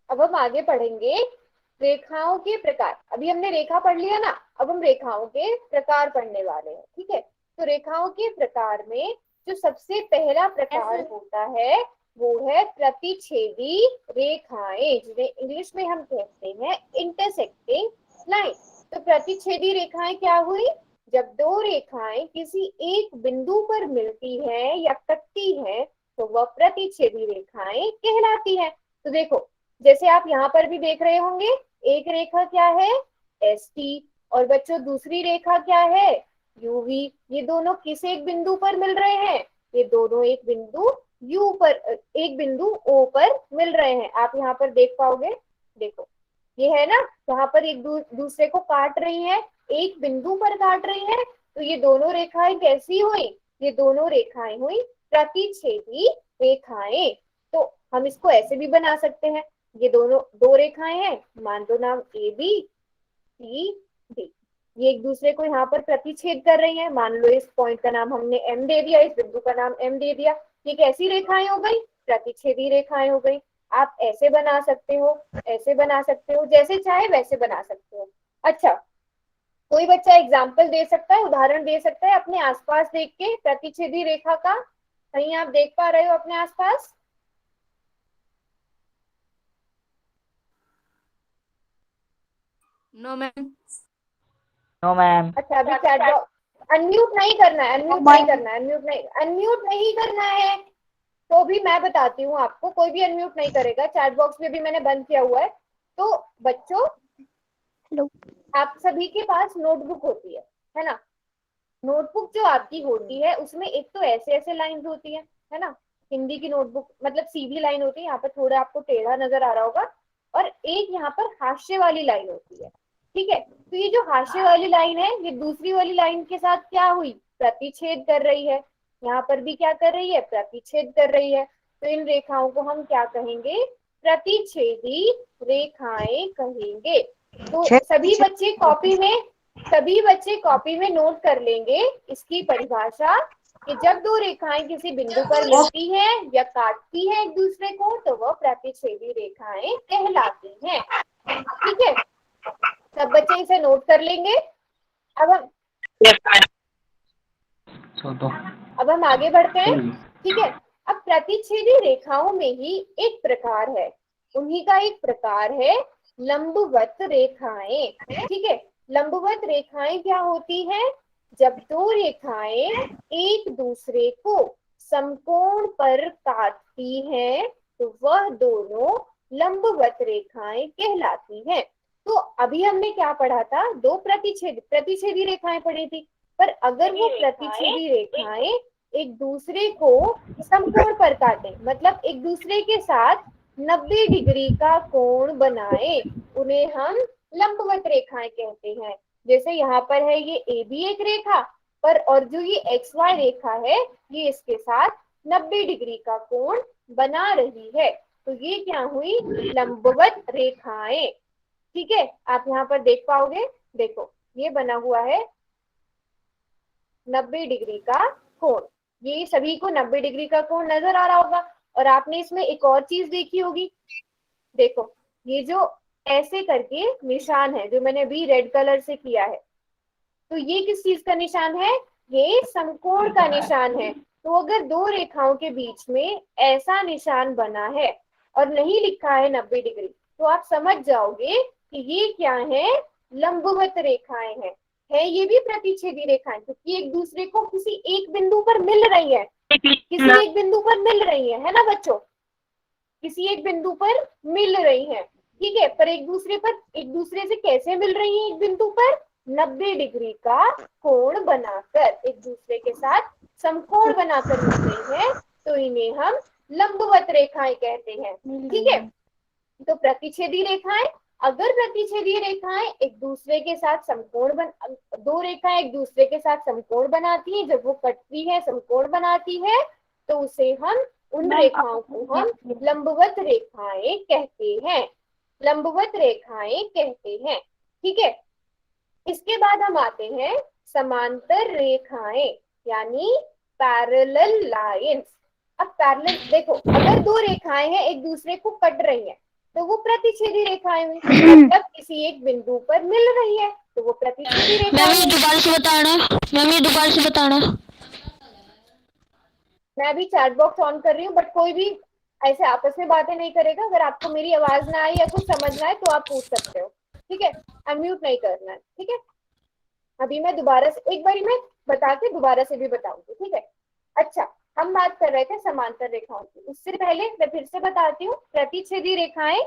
अब हम आगे पढ़ेंगे रेखाओं के प्रकार। अभी हमने रेखा पढ़ लिया ना, अब हम रेखाओं के प्रकार पढ़ने वाले हैं। ठीक है, तो रेखाओं के प्रकार में जो सबसे पहला प्रकार होता है वो है प्रतिच्छेदी रेखाएं, जिन्हें इंग्लिश में हम कहते हैं इंटरसेक्टिंग लाइन। तो प्रतिच्छेदी रेखाएं क्या हुई? जब दो रेखाएं किसी एक बिंदु पर मिलती हैं या कटती हैं तो वह प्रतिच्छेदी रेखाएं कहलाती हैं। तो देखो, जैसे आप यहाँ पर भी देख रहे होंगे, एक रेखा क्या है? एसटी, और बच्चों दूसरी रेखा क्या है? यूवी। ये दोनों किस एक बिंदु पर मिल रहे हैं? ये दोनों एक बिंदु यू पर, एक बिंदु ओ पर मिल रहे हैं। आप यहाँ पर देख पाओगे, देखो ये है ना, यहाँ पर एक दूसरे को काट रही है, एक बिंदु पर काट रही है। तो ये दोनों रेखाएं कैसी हुई? ये दोनों रेखाएं हुई प्रतिच्छेदी रेखाएं। तो हम इसको ऐसे भी बना सकते हैं, ये दोनों दो रेखाएं हैं, मान दो नाम ए बी सी डी। ये एक दूसरे को यहाँ पर प्रतिच्छेद कर रही हैं। मान लो इस पॉइंट का नाम हमने एम दे दिया, इस बिंदु का नाम एम दे दिया। ये कैसी रेखाएं हो गई? प्रतिच्छेदी रेखाएं हो गई। आप ऐसे बना सकते हो, ऐसे बना सकते हो, जैसे चाहे वैसे बना सकते हो। अच्छा, कोई बच्चा एग्जाम्पल दे सकता है, उदाहरण दे सकता है अपने आसपास देख के प्रतिच्छेदी रेखा का? कहीं आप देख पा रहे हो अपने आसपास? No ma'am. No ma'am. अच्छा, अभी चैट बॉक्स अनम्यूट नहीं करना है, अनम्यूट नहीं करना है, अनम्यूट नहीं करना है। तो भी मैं बताती हूँ आपको, कोई भी अनम्यूट नहीं करेगा। चैट बॉक्स में भी मैंने बंद किया हुआ है। तो बच्चों, आप सभी के पास नोटबुक होती है ना? नोटबुक जो आपकी होती है उसमें एक तो ऐसे ऐसे लाइंस होती है ना? हिंदी की नोटबुक मतलब सीधी लाइन होती है, यहाँ पर थोड़ा आपको टेढ़ा नजर आ रहा होगा, और एक यहाँ पर हाशिए वाली लाइन होती है। ठीक है, तो ये जो हाशिए वाली लाइन है ये दूसरी वाली लाइन के साथ क्या हुई? प्रतिच्छेद कर रही है। यहाँ पर भी क्या कर रही है? प्रतिच्छेद कर रही है। तो इन रेखाओं को हम क्या कहेंगे? प्रतिच्छेदी रेखाएं कहेंगे। तो सभी बच्चे कॉपी में नोट कर लेंगे इसकी परिभाषा कि जब दो रेखाएं किसी बिंदु पर मिलती हैं या काटती हैं एक दूसरे को तो वह प्रतिच्छेदी रेखाएं कहलाती हैं। ठीक है, सब बच्चे इसे नोट कर लेंगे। अब हम आगे बढ़ते हैं। ठीक है, अब प्रतिच्छेदी रेखाओं में ही एक प्रकार है, उन्हीं का एक प्रकार है लंबवत रेखाएं। ठीक है, लंबवत रेखाएं क्या होती हैं? जब दो रेखाएं एक दूसरे को समकोण पर काटती हैं तो वह दोनों लंबवत रेखाएं कहलाती हैं। तो अभी हमने क्या पढ़ा था? दो प्रतिच्छेदी रेखाएं पढ़ी थी। पर अगर वो प्रतिच्छेदी रेखाएं एक दूसरे को समकोण पर काटे, मतलब एक दूसरे के साथ 90 डिग्री का कोण बनाए, उन्हें हम लंबवत रेखाएं कहते हैं। जैसे यहाँ पर है ये ए बी एक रेखा पर, और जो ये एक्स वाई रेखा है ये इसके साथ 90 डिग्री का कोण बना रही है। तो ये क्या हुई, लंबवत रेखाएं। ठीक है, आप यहाँ पर देख पाओगे, देखो ये बना हुआ है 90 डिग्री का कोण, ये सभी को 90 डिग्री का कोण नजर आ रहा होगा। और आपने इसमें एक और चीज देखी होगी, देखो ये जो ऐसे करके निशान है जो मैंने अभी रेड कलर से किया है, तो ये किस चीज का निशान है, ये समकोण का निशान है। तो अगर दो रेखाओं के बीच में ऐसा निशान बना है और नहीं लिखा है 90 डिग्री, तो आप समझ जाओगे कि ये क्या है, लंबवत रेखाएं हैं। है ये भी प्रतिच्छेदी रेखाएं, क्योंकि एक दूसरे को किसी एक बिंदु पर मिल रही है, किसी एक बिंदु पर मिल रही है ना बच्चों, किसी एक बिंदु पर मिल रही है। ठीक है, पर एक दूसरे से कैसे मिल रही है, एक बिंदु पर 90 डिग्री का कोण बनाकर, एक दूसरे के साथ समकोण बनाकर मिल रही है, तो इन्हें हम लंबवत रेखाएं कहते हैं। ठीक है, तो प्रतिच्छेदी रेखाएं, अगर प्रतिच्छेदी रेखाएं एक दूसरे के साथ समकोण दो रेखाएं एक दूसरे के साथ समकोण बनाती हैं, जब वो कटती है समकोण बनाती है, तो उसे हम उन रेखाओं को हम लंबवत रेखाएं कहते हैं, लंबवत रेखाएं कहते हैं। ठीक है, इसके बाद हम आते हैं समांतर रेखाएं, यानी पैरेलल लाइंस। अब पैरेलल देखो, अगर दो रेखाएं हैं एक दूसरे को कट रही हैं, तो वो प्रतिच्छेदी रेखाएं हुई, मतलब किसी एक बिंदु पर मिल रही है, तो वो प्रतिच्छेदी रेखाएं। दोबारा से बताना, मम्मी दोबारा से बताना। मैं अभी चैट बॉक्स ऑन कर रही हूँ, बट कोई भी ऐसे आपस में बातें नहीं करेगा। अगर आपको मेरी आवाज ना आए या कुछ समझना है तो आप पूछ सकते हो। ठीक है, अनम्यूट नहीं करना है। ठीक है, अभी मैं दोबारा से एक बारी मैं बता के दोबारा से भी बताऊंगी। ठीक है, अच्छा हम बात कर रहे थे समांतर रेखाओं की, उससे पहले मैं फिर से बताती हूँ, प्रतिच्छेदी रेखाएं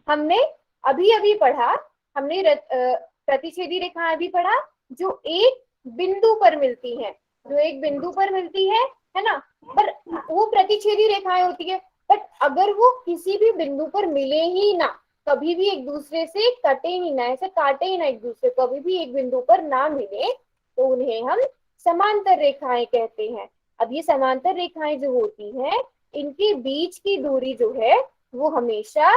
हमने अभी अभी पढ़ा, हमने प्रतिच्छेदी रेखाएं अभी पढ़ा जो एक बिंदु पर मिलती हैं, जो एक बिंदु पर मिलती है ना, पर वो प्रतिच्छेदी रेखाएं होती है। बट अगर वो किसी भी बिंदु पर मिले ही ना, कभी भी एक दूसरे से कटे ही ना, ऐसे काटे ही ना एक दूसरे, कभी भी एक बिंदु पर ना मिले, तो उन्हें हम समांतर रेखाएं कहते हैं। अब ये समांतर रेखाएं जो होती हैं, इनके बीच की दूरी जो है वो हमेशा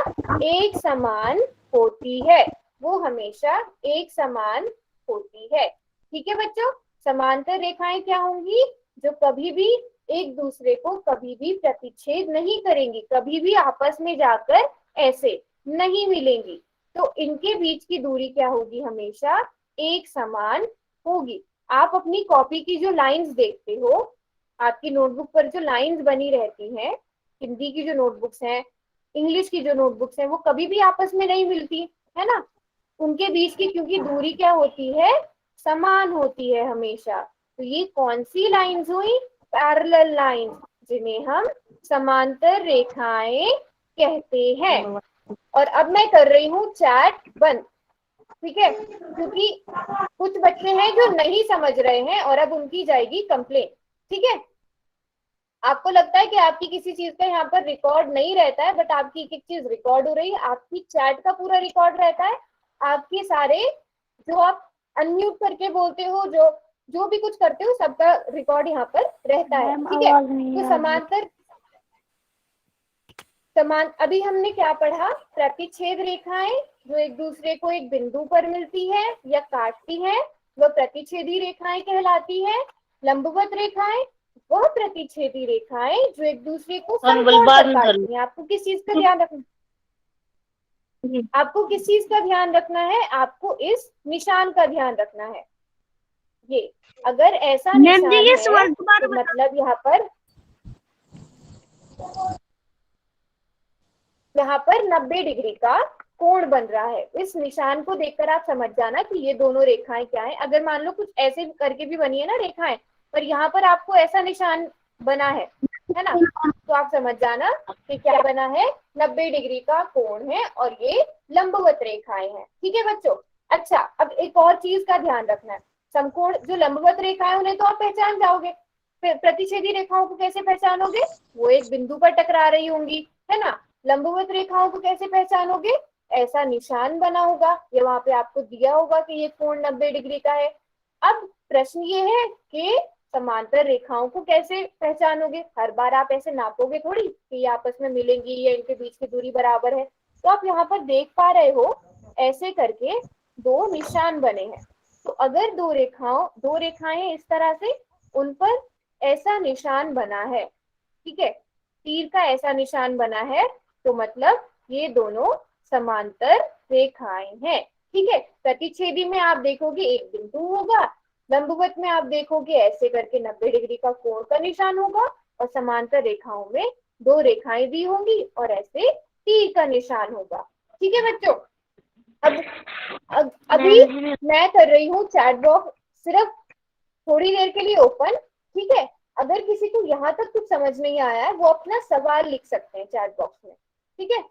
एक समान होती है, वो हमेशा एक समान होती है। ठीक है बच्चों, समांतर रेखाएं क्या होंगी, जो कभी भी एक दूसरे को कभी भी प्रतिच्छेद नहीं करेंगी, कभी भी आपस में जाकर ऐसे नहीं मिलेंगी, तो इनके बीच की दूरी क्या होगी, हमेशा एक समान होगी। आप अपनी कॉपी की जो लाइंस देखते हो, आपकी नोटबुक पर जो लाइंस बनी रहती हैं, हिंदी की जो नोटबुक्स हैं, इंग्लिश की जो नोटबुक्स हैं, वो कभी भी आपस में नहीं मिलती है ना, उनके बीच की क्योंकि दूरी क्या होती है, समान होती है हमेशा। तो ये कौन सी लाइंस हुई, पैरेलल लाइंस, जिन्हें हम समांतर रेखाएं कहते हैं। और अब मैं कर रही हूँ चैट बंद, ठीक है, क्योंकि कुछ बच्चे हैं जो नहीं समझ रहे हैं और अब उनकी जाएगी कंप्लेंट। ठीक है, आपको लगता है कि आपकी किसी चीज का यहाँ पर रिकॉर्ड नहीं रहता है, बट आपकी एक एक चीज रिकॉर्ड हो रही है, आपकी चैट का पूरा रिकॉर्ड रहता है, आपके सारे जो आप अनम्यूट करके बोलते हो, जो भी कुछ करते हो, सबका रिकॉर्ड यहाँ पर रहता है। ठीक है, तो समांतर अभी हमने क्या पढ़ा, प्रतिच्छेद रेखाएं जो एक दूसरे को एक बिंदु पर मिलती है या काटती है, वह प्रतिच्छेदी रेखाएं कहलाती है। लंबवत रेखाएं वह प्रतिच्छेदी रेखाएं जो एक दूसरे को समकोण पर काटती हैं। आपको किस चीज का ध्यान रखना, आपको किस चीज का ध्यान रखना है, आपको इस निशान का ध्यान रखना है। ये अगर ऐसा निशान है तो मतलब यहाँ पर 90 डिग्री का कोण बन रहा है। इस निशान को देखकर आप समझ जाना कि ये दोनों रेखाएं क्या है। अगर मान लो कुछ ऐसे करके भी बनी है ना रेखाएं, पर यहाँ पर आपको ऐसा निशान बना है ना, तो आप समझ जाना कि क्या बना है, 90 डिग्री का कोण है और ये लंबवत रेखाएं हैं। ठीक है बच्चों, अच्छा अब एक और चीज का ध्यान रखना है, समकोण जो लंबवत रेखाएं उन्हें तो आप पहचान जाओगे, प्रतिच्छेदी रेखाओं को कैसे पहचानोगे, वो एक बिंदु पर टकरा रही होंगी है ना। लंबवत रेखाओं को कैसे पहचानोगे, ऐसा निशान बना होगा या वहां पे आपको दिया होगा कि ये कोण 90 डिग्री का है। अब प्रश्न ये है कि समांतर रेखाओं को कैसे पहचानोगे? हर बार आप ऐसे नापोगे थोड़ी कि ये आपस में मिलेंगी या इनके बीच की दूरी बराबर है। तो आप यहाँ पर देख पा रहे हो ऐसे करके दो निशान बने हैं। तो अगर दो रेखाएं इस तरह से, उन पर ऐसा निशान बना है, ठीक है, तीर का ऐसा निशान बना है, तो मतलब ये दोनों समांतर रेखाएं हैं। ठीक है, प्रतिच्छेदी में आप देखोगे एक बिंदु होगा, लंबवत में आप देखोगे ऐसे करके 90 डिग्री का कोण का निशान होगा, और समांतर रेखाओं में दो रेखाएं दी होंगी और ऐसे तीर का निशान होगा। ठीक है बच्चों, अब अभी मैं कर रही हूँ चैट बॉक्स सिर्फ थोड़ी देर के लिए ओपन। ठीक है, अगर किसी को यहाँ तक कुछ समझ नहीं आया है वो अपना सवाल लिख सकते हैं चैट बॉक्स में। ठीक है,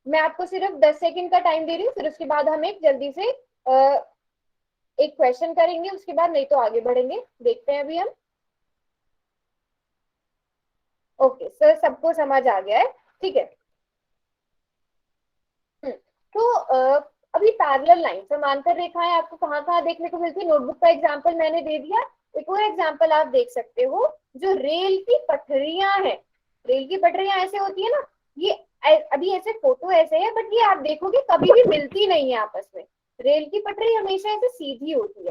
मैं आपको सिर्फ 10 सेकंड का टाइम दे रही हूँ, फिर उसके बाद हम एक जल्दी से एक क्वेश्चन करेंगे, उसके बाद नहीं तो आगे बढ़ेंगे। देखते हैं अभी हम। ओके सर, सबको समझ आ गया है? ठीक है। तो अभी पैरेलल लाइन, समांतर रेखाएं आपको कहाँ कहाँ देखने को मिलती है? नोटबुक का एग्जांपल मैंने दे दिया। एक और एग्जांपल आप देख सकते हो, जो रेल की पटरियां हैं। रेल की पटरियां ऐसे होती है ना, ये अभी ऐसे फोटो ऐसे है, बट ये आप देखोगे कभी भी मिलती नहीं है आपस में। रेल की पटरी हमेशा ऐसे सीधी होती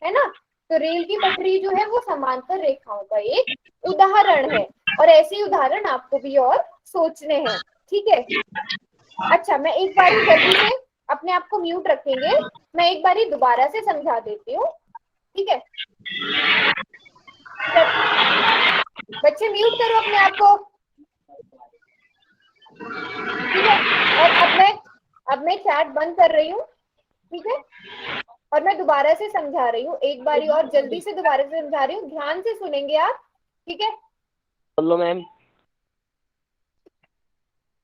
है ना? तो रेल की पटरी जो है वो समांतर रेखाओं का एक उदाहरण है, और ऐसे उदाहरण आपको भी और सोचने हैं। ठीक है, अच्छा मैं एक बारी जल्दी से, अपने आप को म्यूट रखेंगे, मैं एक बारी दोबारा से समझा देती हूँ। ठीक है बच्चे, म्यूट करो अपने आप को। ठीक है, और अब मैं चैट बंद कर रही हूँ। ठीक है, और मैं दोबारा से समझा रही हूँ, एक बारी और जल्दी से दोबारा से समझा रही हूँ, ध्यान से सुनेंगे आप। ठीक है, बोलो मैम।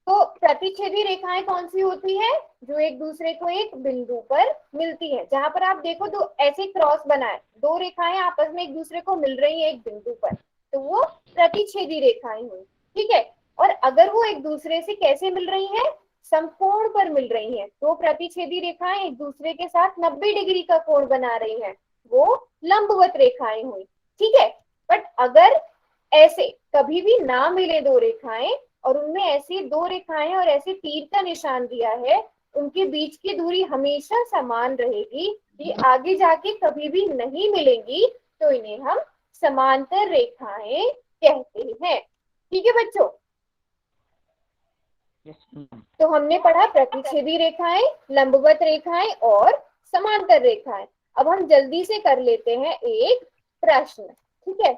तो प्रतिच्छेदी रेखाएं कौन सी होती है? जो एक दूसरे को एक बिंदु पर मिलती है। जहां पर आप देखो दो ऐसे क्रॉस बना है, दो रेखाएं आपस में एक दूसरे को मिल रही है एक बिंदु पर, तो वो प्रतिच्छेदी रेखाएं हुई। ठीक है, और अगर वो एक दूसरे से कैसे मिल रही है? समकोण पर मिल रही है। तो प्रतिच्छेदी रेखाएं एक दूसरे के साथ 90 डिग्री का कोण बना रही है, वो लंबवत रेखाएं हुई। ठीक है, बट अगर ऐसे कभी भी ना मिले दो रेखाएं, और उनमें ऐसी दो रेखाएं और ऐसे तीर का निशान दिया है, उनके बीच की दूरी हमेशा समान रहेगी, ये आगे जाके कभी भी नहीं मिलेंगी, तो इन्हें हम समांतर रेखाएं कहते हैं। ठीक है बच्चों, तो हमने पढ़ा प्रतिच्छेदी रेखाएं, लंबवत रेखाएं और समांतर रेखाएं। अब हम जल्दी से कर लेते हैं एक प्रश्न। ठीक है,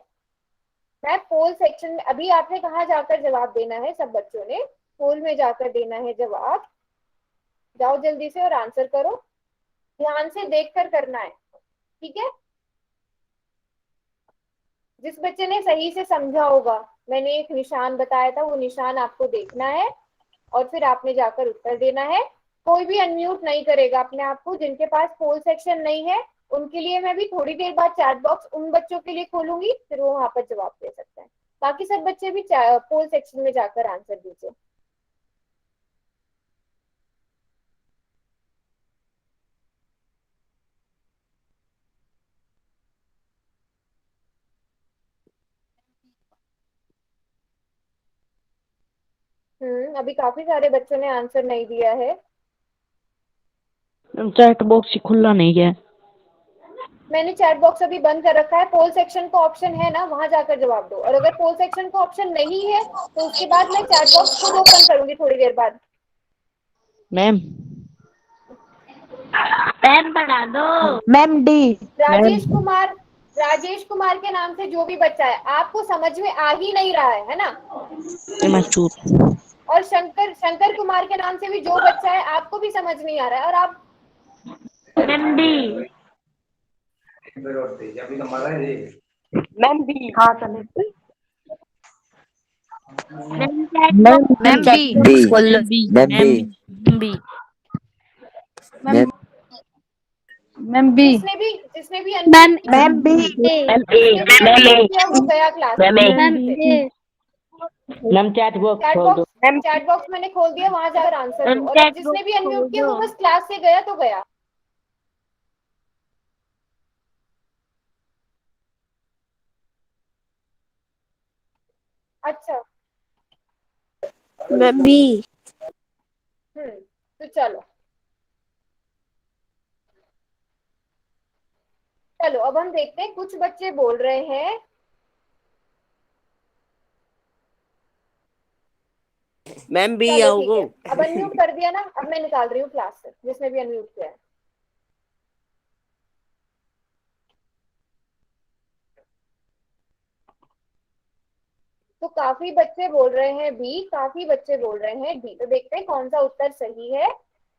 मैं पोल सेक्शन में, अभी आपने कहाँ जाकर जवाब देना है? सब बच्चों ने पोल में जाकर देना है जवाब। जाओ जल्दी से और आंसर करो, ध्यान से देखकर करना है। ठीक है, जिस बच्चे ने सही से समझा होगा, मैंने एक निशान बताया था, वो निशान आपको देखना है और फिर आपने जाकर उत्तर देना है। कोई भी अनम्यूट नहीं करेगा अपने आप को। जिनके पास पोल सेक्शन नहीं है उनके लिए मैं भी थोड़ी देर बाद चैट बॉक्स उन बच्चों के लिए खोलूंगी, फिर वो वहां पर जवाब दे सकते हैं। बाकी सब बच्चे भी पोल सेक्शन में जाकर आंसर दीजिए। अभी काफी सारे बच्चों ने आंसर नहीं दिया है। चैट बॉक्स ही खुला नहीं है। मैंने चैट बॉक्स अभी बंद कर रखा है। पोल सेक्शन का ऑप्शन है ना, वहां जाकर जवाब दो। और अगर पोल सेक्शन का ऑप्शन नहीं है तो उसके बाद मैं चैट बॉक्स खुद ओपन करूंगी थोड़ी देर बाद। मैम पेन बढ़ा दो। Ma'am D. राजेश कुमार के नाम से जो भी बच्चा है, आपको समझ में आ ही नहीं रहा है ना? और शंकर कुमार के नाम से भी जो बच्चा है, आपको भी समझ नहीं आ रहा है, और आप मैम डी। Ma'am D. हाँ चले। Ma'am B. Ma'am ma'am B. जिसने भी ma'am ma'am B. Ma'am A. किया वो गया क्लास में। मैम चैट बॉक्स खोल दो। चैट बॉक्स मैंने खोल दिया, वहां जाकर आंसर दो, और अब जिसने भी अनम्यूट किया वो बस क्लास से गया तो गया। अच्छा मैम बी। तो चलो अब हम देखते हैं। कुछ बच्चे बोल रहे हैं मैम बी चलो आओ ठीक गो। है, अब अनम्यूट कर दिया ना, अब मैं निकाल रही हूँ क्लास से जिसने भी अनम्यूट किया है। तो काफी बच्चे बोल रहे हैं बी, काफी बच्चे बोल रहे हैं डी। तो देखते हैं कौन सा उत्तर सही है।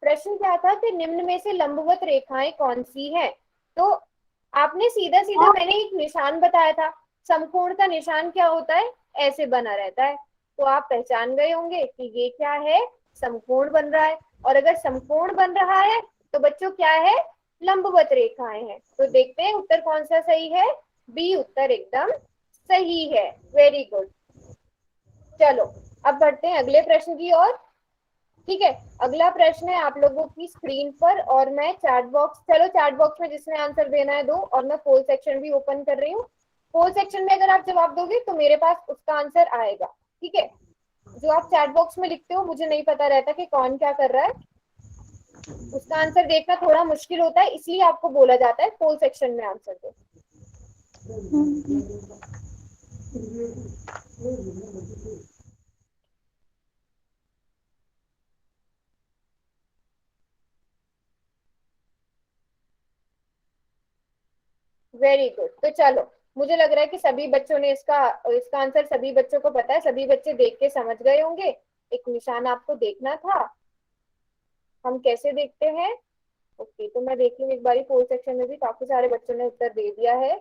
प्रश्न क्या था कि निम्न में से लंबवत रेखाएं कौन सी हैं? तो आपने सीधा सीधा मैंने एक निशान बताया था। समकोण का निशान क्या होता है? ऐसे बना रहता है। तो आप पहचान गए होंगे कि ये क्या है, समकोण बन रहा है। और अगर समकोण बन रहा है तो बच्चों क्या है? लंबवत रेखाएं हैं। तो देखते हैं उत्तर कौन सा सही है। बी उत्तर एकदम सही है। Very good. चलो अब बढ़ते हैं अगले प्रश्न की ओर। ठीक है, अगला प्रश्न है आप लोगों की स्क्रीन पर, और मैं चैट बॉक्स, चलो चैट बॉक्स में जिसने आंसर देना है दो, और मैं पोल सेक्शन भी ओपन कर रही हूँ। पोल सेक्शन में अगर आप जवाब दोगे तो मेरे पास उसका आंसर आएगा। ठीक है, जो आप चैट बॉक्स में लिखते हो मुझे नहीं पता रहता कि कौन क्या कर रहा है, उसका आंसर देखना थोड़ा मुश्किल होता है, इसलिए आपको बोला जाता है पोल सेक्शन में आंसर दो। Very good. तो चलो, मुझे लग रहा है कि सभी बच्चों ने इसका आंसर सभी बच्चों को पता है। सभी बच्चे देख के समझ गए होंगे। एक निशान आपको देखना था, हम कैसे देखते हैं। ओके, तो मैं देख लूँ एक बारी। पोल सेक्शन में भी काफी सारे बच्चों ने उत्तर दे दिया है,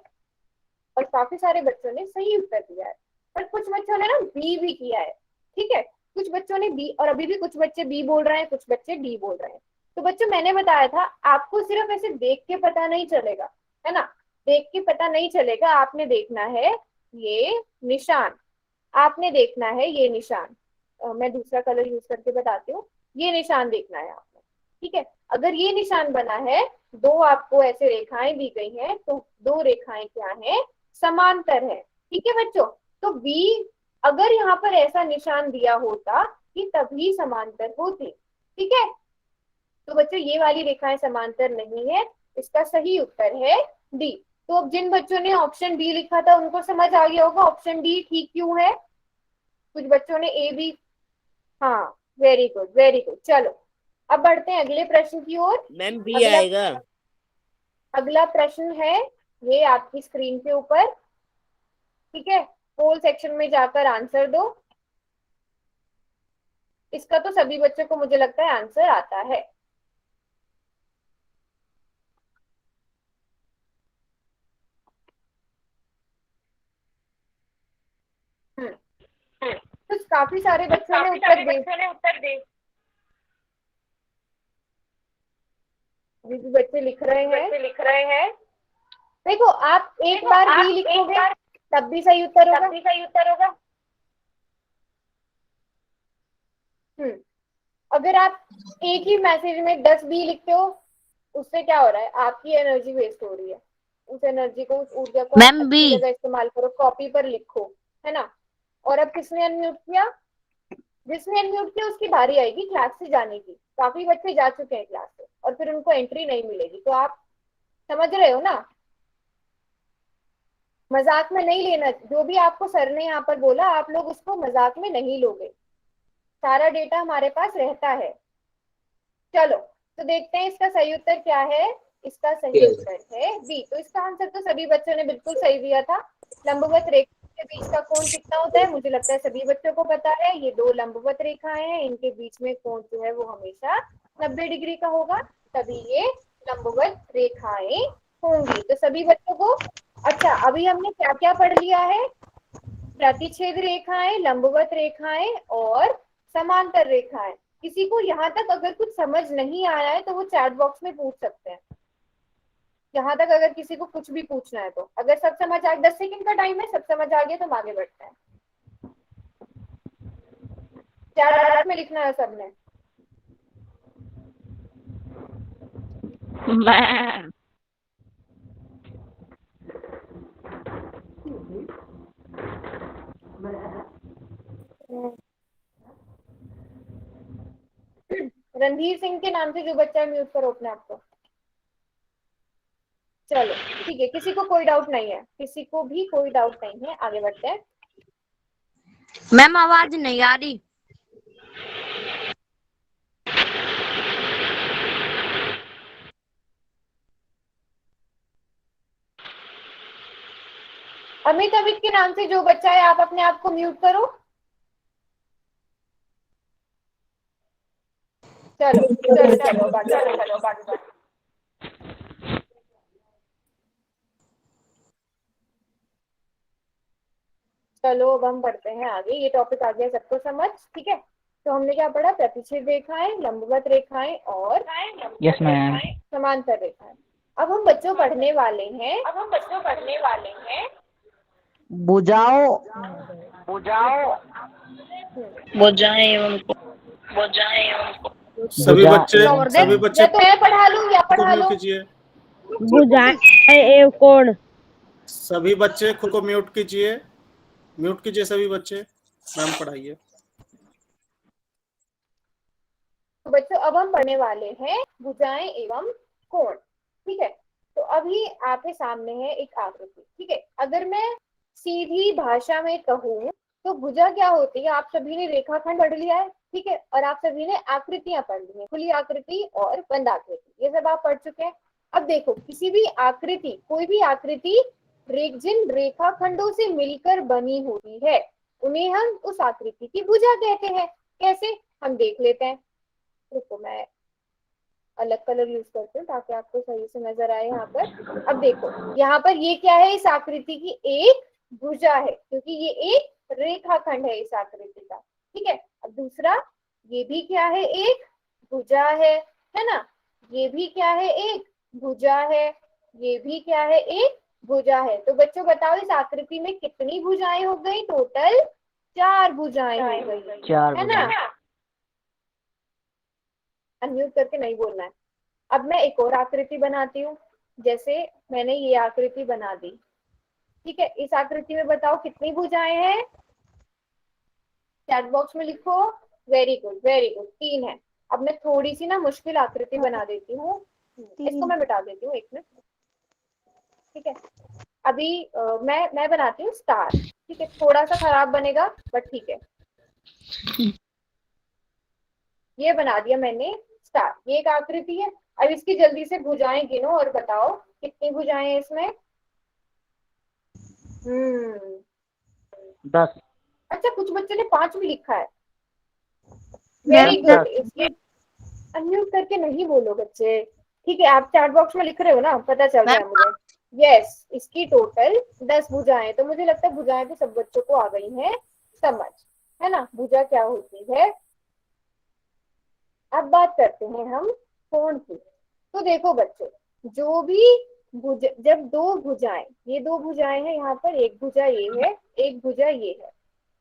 और काफी सारे बच्चों ने सही उत्तर दिया है, पर कुछ बच्चों ने ना बी भी किया है। ठीक है, कुछ बच्चों ने बी, और अभी भी कुछ बच्चे बी बोल रहे हैं, कुछ बच्चे डी बोल रहे हैं। तो बच्चों मैंने बताया था आपको सिर्फ ऐसे देख के पता नहीं चलेगा, है ना। देख के पता नहीं चलेगा, आपने देखना है ये निशान, आपने देखना है ये निशान। मैं दूसरा कलर यूज करके बताती हूँ। ये निशान देखना है आपने। ठीक है, अगर ये निशान बना है, दो आपको ऐसे रेखाएं दी गई हैं, तो दो रेखाएं क्या हैं? समांतर है। ठीक है बच्चों, तो बी, अगर यहाँ पर ऐसा निशान दिया होता कि तभी समांतर होती। ठीक है, तो बच्चों ये वाली रेखाएं समांतर नहीं है, इसका सही उत्तर है डी। तो अब जिन बच्चों ने ऑप्शन डी लिखा था उनको समझ आ गया होगा ऑप्शन डी ठीक क्यों है। कुछ बच्चों ने ए भी, हाँ वेरी गुड वेरी गुड। चलो अब बढ़ते हैं अगले प्रश्न की ओर। मैम बी आएगा। अगला प्रश्न है ये आपकी स्क्रीन के ऊपर। ठीक है, पोल सेक्शन में जाकर आंसर दो। इसका तो सभी बच्चों को मुझे लगता है आंसर आता है। तो काफी सारे बच्चों ने उत्तर दे, अभी भी बच्चे लिख रहे हैं। देखो आप एक बार बी लिखोगे तब भी सही उत्तर होगा। अगर आप एक ही मैसेज में 10 बी लिखते हो, उससे क्या हो रहा है? आपकी एनर्जी वेस्ट हो रही है। उस एनर्जी को, उस ऊर्जा को आप अच्छी जगह इस्तेमाल करो, कॉपी पर लिखो, है ना। और अब किसने अनम्यूट किया? जिसने अनम्यूट किया उसकी बारी आएगी क्लास से जाने की। काफी बच्चे जा चुके हैं क्लास से और फिर उनको एंट्री नहीं मिलेगी। तो आप समझ रहे हो ना, मजाक में नहीं लेना। जो भी आपको सर ने यहाँ पर बोला आप लोग उसको मजाक में नहीं लोगे, सारा डेटा हमारे पास रहता है। चलो तो देखते हैं इसका सही उत्तर क्या है। इसका सही उत्तर है बी। तो इसका आंसर तो सभी बच्चों ने बिल्कुल सही दिया था। लंबवत रेखा के बीच का कोण कितना होता है? मुझे लगता है सभी बच्चों को पता है। ये दो लंबवत रेखाएं हैं, इनके बीच में कोण जो है वो हमेशा 90 डिग्री का होगा, तभी ये लंबवत रेखाएं होंगी। तो सभी बच्चों को, अच्छा अभी हमने क्या क्या पढ़ लिया है? प्रतिच्छेद रेखाएं, लंबवत रेखाएं और समांतर रेखाएं। किसी को यहाँ तक अगर कुछ समझ नहीं आया है तो वो चैट बॉक्स में पूछ सकते हैं। जहां तक अगर किसी को कुछ भी पूछना है तो, अगर सब समझ आ 10 सेकंड का टाइम है, सब समझ आ गया तो हम आगे बढ़ते हैं। चैट में लिखना है सबने। मैम रणधीर सिंह के नाम से जो बच्चा है म्यूट करो अपने आप को। चलो ठीक है, किसी को कोई डाउट नहीं है, किसी को भी कोई डाउट नहीं है, आगे बढ़ते हैं। मैम आवाज नहीं आ रही। अमित अमित के नाम से जो बच्चा है आप अपने आप को म्यूट करो। चलो चलो चलो बाकी चलो अब हम पढ़ते हैं आगे। ये टॉपिक आ गया सबको समझ, ठीक है। तो हमने क्या पढ़ा, प्रतिच्छेद रेखाएं, लंबवत रेखाएं और यस मैम समांतर रेखाएं। अब हम बच्चों पढ़ने वाले हैं बुझाओ सभी बच्चे या तो मैं पढ़ा लूं या खुद को पढ़ा म्यूट लूं। कीजिए। बुझाए कौन? सभी बच्चे खुद को म्यूट कीजिए, म्यूट कीजिए सभी बच्चे। मैम पढ़ाइए। तो बच्चों अब हम पढ़ने वाले हैं भुजाएं एवं कोण, ठीक है। तो अभी आपके सामने है एक आकृति, ठीक है। अगर मैं सीधी भाषा में कहूँ तो भुजा क्या होती है, आप सभी ने रेखाखंड पढ़ लिया है, ठीक है। और आप सभी ने आकृतियां पढ़ ली है, खुली आकृति और बंद आकृति, ये सब आप पढ़ चुके हैं। अब देखो, किसी भी आकृति, कोई भी आकृति जिन रेखाखंडों से मिलकर बनी होती है उन्हें हम उस आकृति की भुजा कहते हैं। कैसे, हम देख लेते हैं। रुको मैं अलग कलर यूज करती हूँ ताकि आपको सही से नजर आए यहाँ पर। अब देखो यहाँ पर ये क्या है, इस आकृति की एक भुजा है, क्योंकि ये एक रेखाखंड है इस आकृति का, ठीक है। अब दूसरा, ये भी क्या है, एक भुजा है ना। ये भी क्या है, एक भुजा है। ये भी क्या है, एक भुजा है। तो बच्चों बताओ इस आकृति में कितनी भुजाएं हो गई, टोटल 4 भुजाएं हो गई, है ना। अनम्यूट करके नहीं बोलना है। अब मैं एक और आकृति बनाती हूँ, जैसे मैंने ये आकृति बना दी, ठीक है। इस आकृति में बताओ कितनी भुजाएं हैं, चैट बॉक्स में लिखो। वेरी गुड 3 है। अब मैं थोड़ी सी ना मुश्किल आकृति बना देती हूँ, इसको मैं मिटा देती हूँ 1 मिनट, ठीक है। अभी मैं बनाती हूँ स्टार, ठीक है। थोड़ा सा खराब बनेगा बट ठीक है। ये बना दिया मैंने स्टार, ये एक आकृति है। अब इसकी जल्दी से भुजाएं गिनो और बताओ कितनी भुजाएं हैं इसमें। 10। अच्छा, कुछ बच्चों ने 5 भी लिखा है। Very good. इसलिए अनम्यूट करके नहीं बोलो बच्चे, ठीक है। आप चैट बॉक्स में लिख रहे हो ना, पता चल रहा है मुझे। यस, इसकी टोटल 10 भुजाएं। तो मुझे लगता है भुजाएं तो सब बच्चों को आ गई हैं समझ, है ना, भुजा क्या होती है। अब बात करते हैं हम कोण की। तो देखो बच्चों, जो भी जब 2 भुजाएं, ये 2 भुजाएं हैं यहाँ पर, एक भुजा ये है, एक भुजा ये है।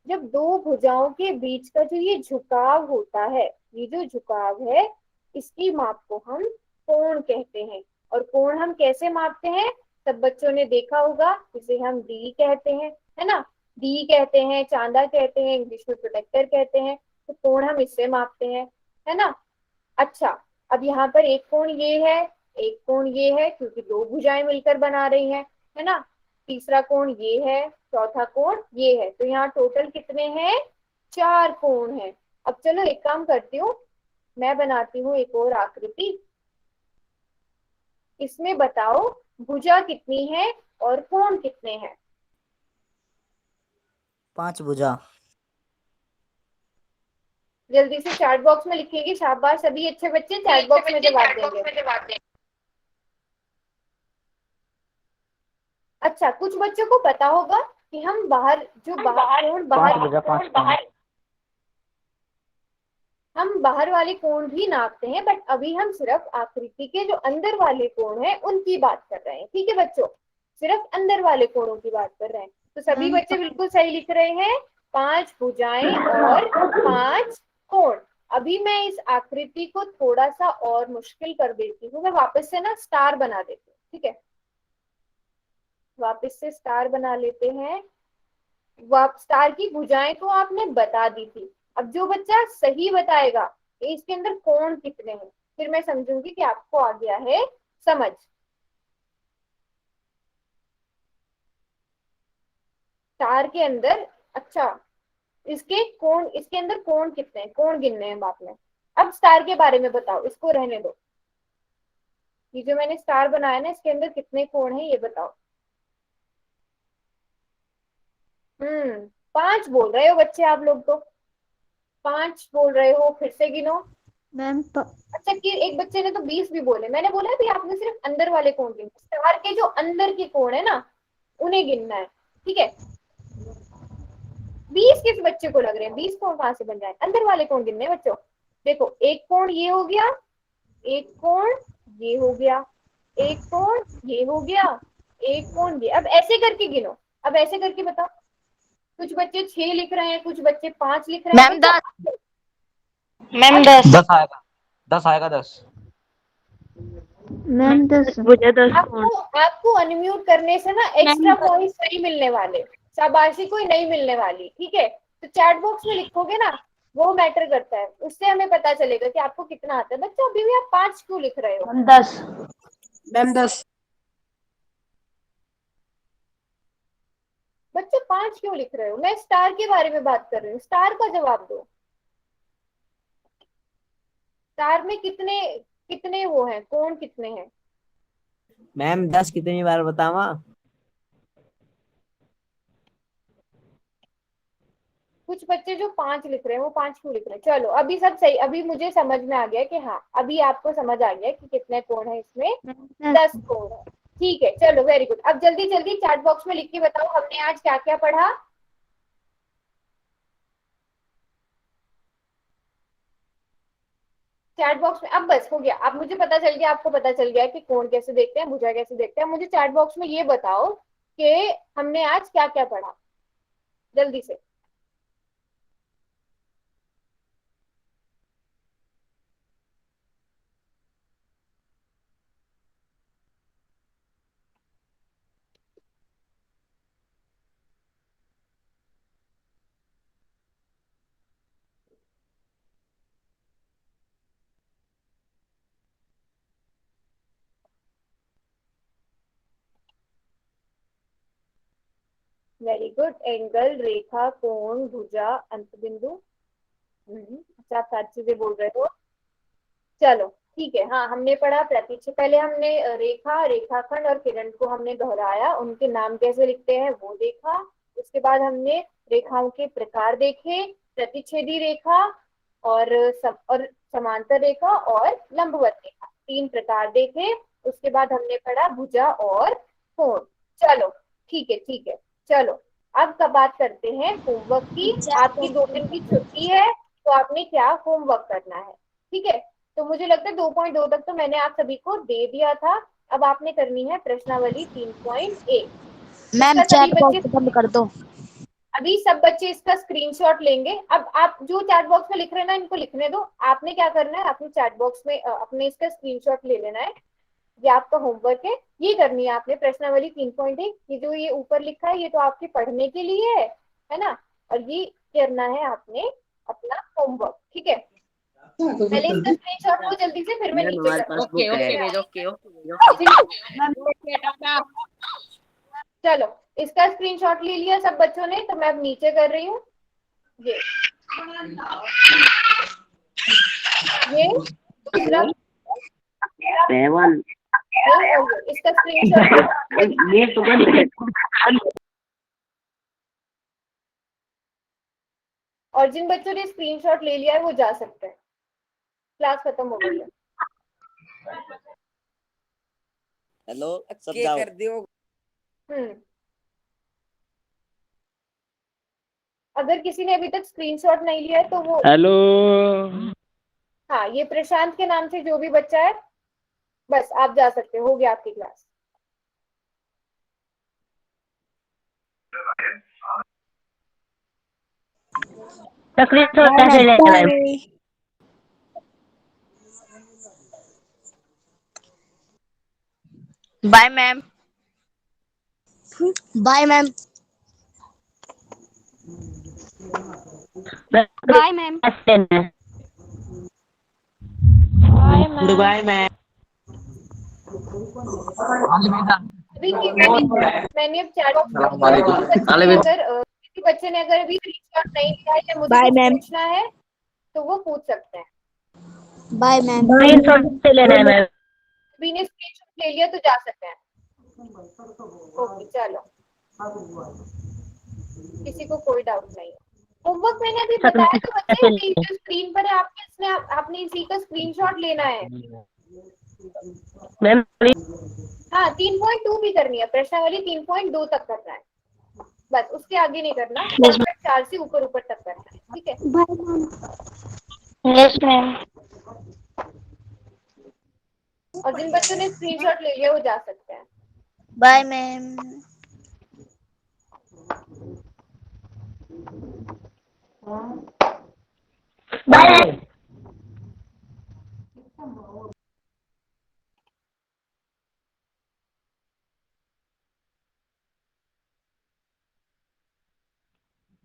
जब 2 भुजाओं के बीच का जो ये झुकाव होता है, ये जो झुकाव है, इसकी माप को हम कोण कहते हैं। और कोण हम कैसे मापते हैं, सब बच्चों ने देखा होगा, इसे हम डी कहते हैं, है ना। डी कहते हैं, चांदा कहते हैं, इंग्लिश में प्रोटेक्टर कहते हैं। तो कोण हम इससे मापते हैं, है ना। अच्छा, अब यहाँ पर एक कोण ये है, एक कोण ये है, क्योंकि 2 भुजाएं मिलकर बना रही हैं, है ना। तीसरा कोण ये है, चौथा कोण ये है। तो यहाँ टोटल कितने हैं, 4 कोण हैं। अब चलो एक काम करती हूँ, मैं बनाती हूँ एक और आकृति। इसमें बताओ भुजा कितनी है और कोण कितने हैं। 5 भुजा। जल्दी से चैट बॉक्स में लिखेंगे, शाबाश सभी अच्छे बच्चे चैट बॉक्स में जवाब देंगे। अच्छा, कुछ बच्चों को पता होगा कि हम बाहर जो बाहर कोण बाहर हम बाहर वाले कोण भी नापते हैं, बट अभी हम सिर्फ आकृति के जो अंदर वाले कोण हैं उनकी बात कर रहे हैं। ठीक है बच्चों, सिर्फ अंदर वाले कोणों की बात कर रहे हैं। तो सभी बच्चे बिल्कुल सही लिख रहे हैं, 5 भुजाएं और 5 कोण। अभी मैं इस आकृति को थोड़ा सा और मुश्किल कर देती हूँ, मैं वापस से ना स्टार बना देती हूँ। ठीक है, वापस से स्टार बना लेते हैं। स्टार की भुजाएं तो आपने बता दी थी। अब जो बच्चा सही बताएगा कि इसके अंदर कोण कितने हैं, फिर मैं समझूंगी कि आपको आ गया है समझ। स्टार के अंदर, अच्छा इसके कोण, इसके अंदर कोण कितने हैं, कोण गिनने हैं आपने। अब स्टार के बारे में बताओ, इसको रहने दो। ये जो मैंने स्टार बनाया ना, इसके अंदर कितने कोण हैं ये बताओ। 5 बोल रहे हो बच्चे आप लोग, तो 5 बोल रहे हो, फिर से गिनो। मैम अच्छा कि एक बच्चे ने तो 20 भी बोले। मैंने बोला भी आपने सिर्फ अंदर वाले कोण गिनने, स्टार के जो अंदर के कोण है ना उन्हें गिनना है। ठीक है, 20 किस बच्चे को लग रहे हैं, 20 कोण कहां से बन जाए, अंदर वाले कोण गिनने हैं बच्चों। देखो एक कोण ये हो गया, एक कोण ये हो गया, एक कोण ये हो गया, एक कोण ये। अब ऐसे करके गिनो, अब ऐसे करके बताओ। कुछ बच्चे 6 लिख रहे हैं, कुछ बच्चे 5 लिख रहे हैं। मैम 10, मैम 10, 10 आएगा, 10 आएगा, 10। मैम 10 मुझे 10 कोण। आपको अनम्यूट करने से ना एक्स्ट्रा पॉइंट्स नहीं मिलने वाले, शाबाशी कोई नहीं मिलने वाली। ठीक है, तो चैट बॉक्स में लिखोगे ना, वो मैटर करता है, उससे हमें पता चलेगा कि आपको कितना आता है। बच्चों अभी भी आप 5 क्यों लिख रहे हो? 10 मैम 10 बच्चों 5 क्यों लिख रहे हो? मैं स्टार के बारे में बात कर रही हूँ, स्टार का जवाब दो। स्टार में कितने कितने वो हैं, कोण कितने हैं? मैम 10 कितनी बार बतावा? कुछ बच्चे जो 5 लिख रहे हैं वो 5 क्यों लिख रहे हैं? चलो अभी सब सही, अभी मुझे समझ में आ गया कि हाँ अभी आपको समझ आ गया कि कितने कोण है इसमें, 10 कोण है। ठीक है चलो वेरी गुड। अब जल्दी जल्दी चैट बॉक्स में लिख के बताओ हमने आज क्या क्या पढ़ा। चैट बॉक्स में, अब बस हो गया, अब मुझे पता चल गया, आपको पता चल गया कि कोण कैसे देखते हैं, भुजा कैसे देखते हैं। मुझे चैट बॉक्स में ये बताओ कि हमने आज क्या क्या पढ़ा, जल्दी से। वेरी गुड, एंगल, रेखा, कोण, भुजा, अंत बिंदु। अच्छा आप 7 चीजें बोल रहे हो। चलो ठीक है, हाँ हमने पढ़ा प्रतिच्छेद, पहले हमने रेखा, रेखाखंड और किरण को हमने दोहराया, उनके नाम कैसे लिखते हैं वो देखा। उसके बाद हमने रेखाओं के प्रकार देखे, प्रतिच्छेदी रेखा और समांतर रेखा और लंबवत रेखा, 3 प्रकार देखे। उसके बाद हमने पढ़ा भुजा और कोण। चलो ठीक है ठीक है, चलो अब का बात करते हैं होमवर्क की। आपकी 2 दिन की छुट्टी है, तो आपने क्या होमवर्क करना है। ठीक है, तो मुझे लगता है 2.2 तक तो मैंने आप सभी को दे दिया था। अब आपने करनी है प्रश्नावली 3.1। मैम इसका सभी चैट बच्चे, बॉक्स बंद कर दो। अभी सब बच्चे इसका स्क्रीनशॉट लेंगे। अब आप जो चैट बॉक्स में लिख रहे हैं ना इनको लिखने दो। आपने क्या करना है, आपने चैट बॉक्स में अपने इसका स्क्रीनशॉट ले लेना है, ये आपका होमवर्क है। ये करनी है आपने प्रश्नावली 3.1। ये जो ये ऊपर लिखा है ये तो आपके पढ़ने के लिए है ना, और ये करना है आपने अपना होमवर्क। ठीक है, पहले इसका स्क्रीनशॉट लो जल्दी से, फिर मैं मैम नीचे हमारे कर पास बुक है। चलो इसका स्क्रीनशॉट ले लिया सब बच्चों ने, तो मैं अब नीचे कर रही हूँ। ये दूसरा, 7 इसका स्क्रीनशॉट। ये तो बंद है। और जिन बच्चों ने स्क्रीनशॉट ले लिया है वो जा सकते हैं, क्लास खत्म हो गई है। हेलो सब जाओ। कर दियो। अगर किसी ने अभी तक स्क्रीनशॉट नहीं लिया है तो वो हेलो हाँ, ये प्रशांत के नाम से जो भी बच्चा है, बस आप जा सकते हो गया आपकी class. Bye ma'am. Bye ma'am. Bye ma'am. Bye ma'am. अभी मैंने अब चैट बॉक्स में किसी बच्चे ने अगर अभी स्क्रीनशॉट नहीं लिया है या मुझे बाय कुछ मैम। पूछना है तो वो पूछ सकते हैं। Bye ma'am. अभी ने स्क्रीनशॉट ले लिया तो जा सकते हैं। ओके चलो, किसी को कोई डाउट नहीं है। होमवर्क मैंने अभी बताया तो बच्चे, अभी जो स्क्रीन पर है आपके, इसमें आपने इसी का स्क्रीनशॉट लेना है। मैम हाँ, 3.2 भी करनी है, प्रश्नावली 3.2 तक करना है, बस उसके आगे नहीं करना, 4 से ऊपर ऊपर तक करना है, ठीक है। Yes ma'am. और जिन बच्चों ने स्क्रीनशॉट ले लिया वो जा सकते हैं। Bye ma'am. बाय।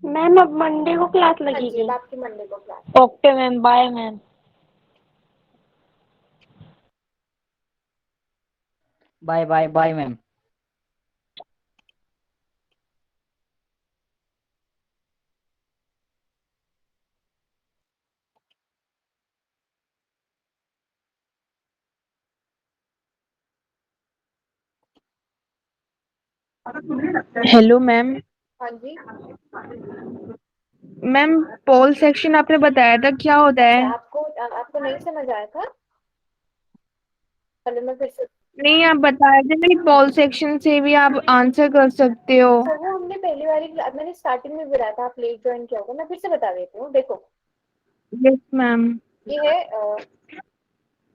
मैम अब मंडे को क्लास हाँ जी, लगेगी। अब आपकी मंडे को class. Okay ma'am, bye ma'am. Bye bye bye ma'am. Hello ma'am. हाँ जी, मैम पोल सेक्शन आपने बताया था, क्या होता अच्छा है? आपको नहीं समझ आया था? चलो मैं फिर से, नहीं, आप बताया थे नहीं, पोल सेक्शन से भी आप आंसर कर सकते हो। अच्छा वो हमने पहली बार मैंने स्टार्टिंग में बताया था, आप लेट ज्वाइन किया होगा, मैं फिर से बता देती हूँ। देखो, यस मैम। ये है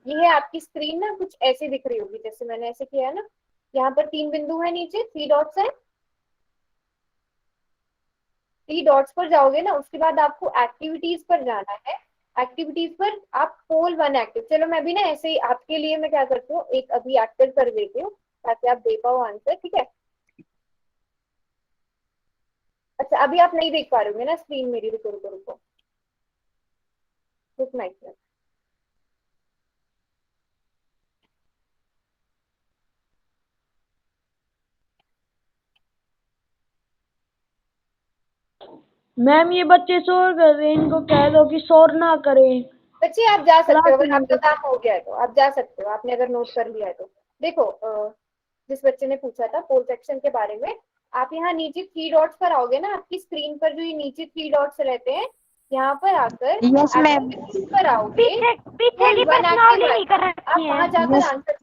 ये है आपकी स्क्रीन ना, कुछ ऐसे दिख रही होगी, जैसे मैंने ऐसे किया है ना, यहाँ पर 3 बिंदु है, नीचे 3 डॉट्स है। 3 डॉट्स पर जाओगे ना, उसके बाद आपको एक्टिविटीज पर जाना है। एक्टिविटीज पर आप पोल 1 एक्टिव, चलो मैं भी ना ऐसे ही आपके लिए मैं क्या करती हूँ, एक अभी एक्टिव कर देती हूँ ताकि आप दे पाओ आंसर, ठीक है। अच्छा अभी आप नहीं देख पा रहे होंगे ना स्क्रीन मेरी, रुको रुको रुको, रुकना एक मिनट। मैम ये बच्चे शोर कर रहे हैं, इनको कह दो कि शोर ना करें। बच्चे आप जा सकते हो, अगर आपका क्लास काम हो गया है तो आप जा सकते हो, आपने अगर नोट कर लिया है तो। देखो जिस बच्चे ने पूछा था पोल सेक्शन के बारे में, आप यहाँ नीचे 3 डॉट्स पर आओगे ना, आपकी स्क्रीन पर जो ये नीचे 3 डॉट्स रहते हैं, यहाँ पर आकर यस मैम। एक्टिविटीज पर आओगे, पीछे पीछे पोल की 1 एक्टिव प्रश्नावली नहीं आएगा, कर आप रखी है। वहां जाकर आंसर,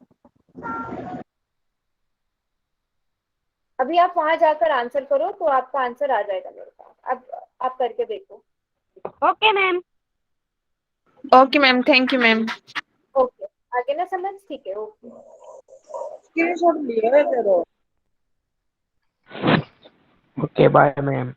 अभी आप वहां जाकर आंसर करो तो आपका आंसर आ जाएगा मेरे पास। अब आप करके देखो। Okay ma'am. Okay ma'am, thank you ma'am. Okay, आगे ना समझ, ठीक है, ओके। Okay bye ma'am.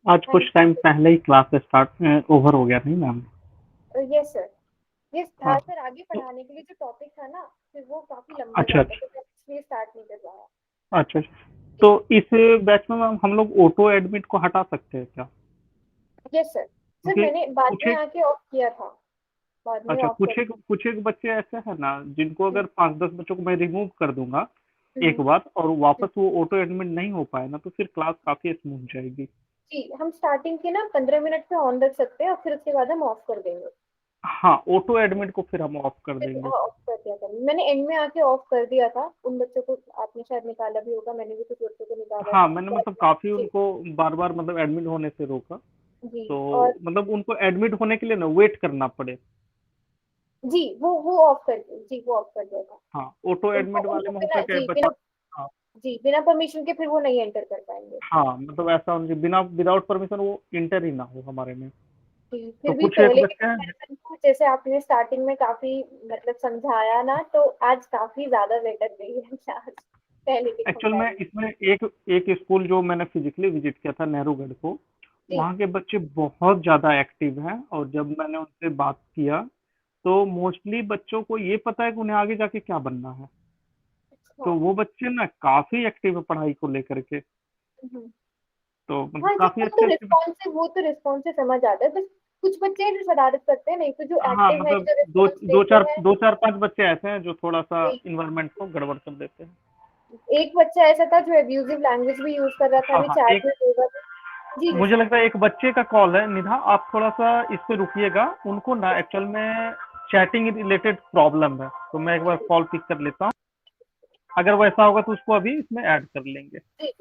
आज कुछ टाइम पहले ही क्लास स्टार्ट ओवर हो गया नहीं मैम? यस सर, यस था हाँ सर, आगे तो पढ़ाने के लिए जो टॉपिक था ना, फिर वो काफी लंबा अच्छा जाता अच्छा तो मैं इसलिए स्टार्ट नहीं कर पाया। अच्छा अच्छा। तो इस बैच में मैम हम लोग ऑटो एडमिट को हटा सकते हैं क्या? यस सर, सर क्योंकि मैंने बाद में मुझे आके ऑफ किया था। बाद में अच्छा, ऑफ कुछ एक बच्चे ऐसे हैं ना जिनको अगर 5-10 बच्चों को मैं रिमूव कर दूंगा एक हम्म, बार और वापस वो ऑटो एडमिट नहीं हो पाए ना, तो फिर क्लास काफी स्मूथ जाएगी। जी हम स्टार्टिंग के ना 15 मिनट पे ऑन रख सकते हैं और फिर उसके बाद हम ऑफ कर देंगे। हाँ, ऑटो एडमिट को फिर हम ऑफ कर देंगे। ऑफ कर दिया था मैंने, एंड में आके ऑफ कर दिया था उन बच्चों को, आपने शायद निकाला भी होगा, मैंने भी कुछ बच्चों को निकाला हाँ, था। मैंने मतलब काफी जी उनको बार बार मतलब एडमिट होने से रोका, जी तो और मतलब उनको एडमिट होने के लिए ना वेट करना पड़े। जी वो ऑफ कर जी वो ऑफ कर दिया था। हाँ, ऑटो उनको एडमिट वाले उनको में बिना होता क्या है जी बच्चा। बिना हाँ, जी बिना परमिशन के फिर वो नहीं एंटर कर पाएंगे। हाँ, मतलब ऐसा उनके बिना विदाउट परमिशन वो इंटर ही ना हो हमारे में। जी तो फिर भी कुछ एक पहले के बच्चे हैं। कंपैरिजन को जैसे आपने स्टार्टिंग में काफी मतलब समझाया ना, तो आज काफी ज्यादा बेटर गई है क्लास पहले के एक्चुअल में कंपैरिजन। इसमें एक स्कूल जो मैंने फिजिकली विजिट किया था, नेहरूगढ़ को, जी वहाँ के बच्चे बहुत ज़्यादा एक्टिव हैं और जब मैंने उनसे बात किया तो मोस्टली बच्चों को ये पता है कि उन्हें आगे जाके क्या बनना है। अच्छा। तो वो बच्चे ना काफ़ी एक्टिव है पढ़ाई को लेकर के, हम्म। तो मतलब हाँ जी काफ़ी अच्छे अच्छे वो तो रिस्पॉन्सिव समझ आता है, बस कुछ बच्चे हैं जो शरारत करते हैं, नहीं तो जो हाँ, एक्टिव है मतलब जो रिस्पॉन्स देते हैं। दो चार पांच बच्चे ऐसे हैं जो थोड़ा सा एक इन्वायरमेंट को गड़बड़ कर देते हैं। एक बच्चा ऐसा था जो एब्यूजिव लैंग्वेज भी यूज कर रहा था, हाँ अभी हाँ, चैट एक में होगा। जी जी मुझे लगता है एक बच्चे का कॉल है। निधा, आप थोड़ा सा इस पे रुकिएगा, उनको ना एक्चुअल में चैटिंग रिलेटेड प्रॉब्लम है, तो मैं एक बार कॉल पिक कर लेता हूँ। अगर वैसा होगा तो उसको अभी इसमें ऐड कर लेंगे। जी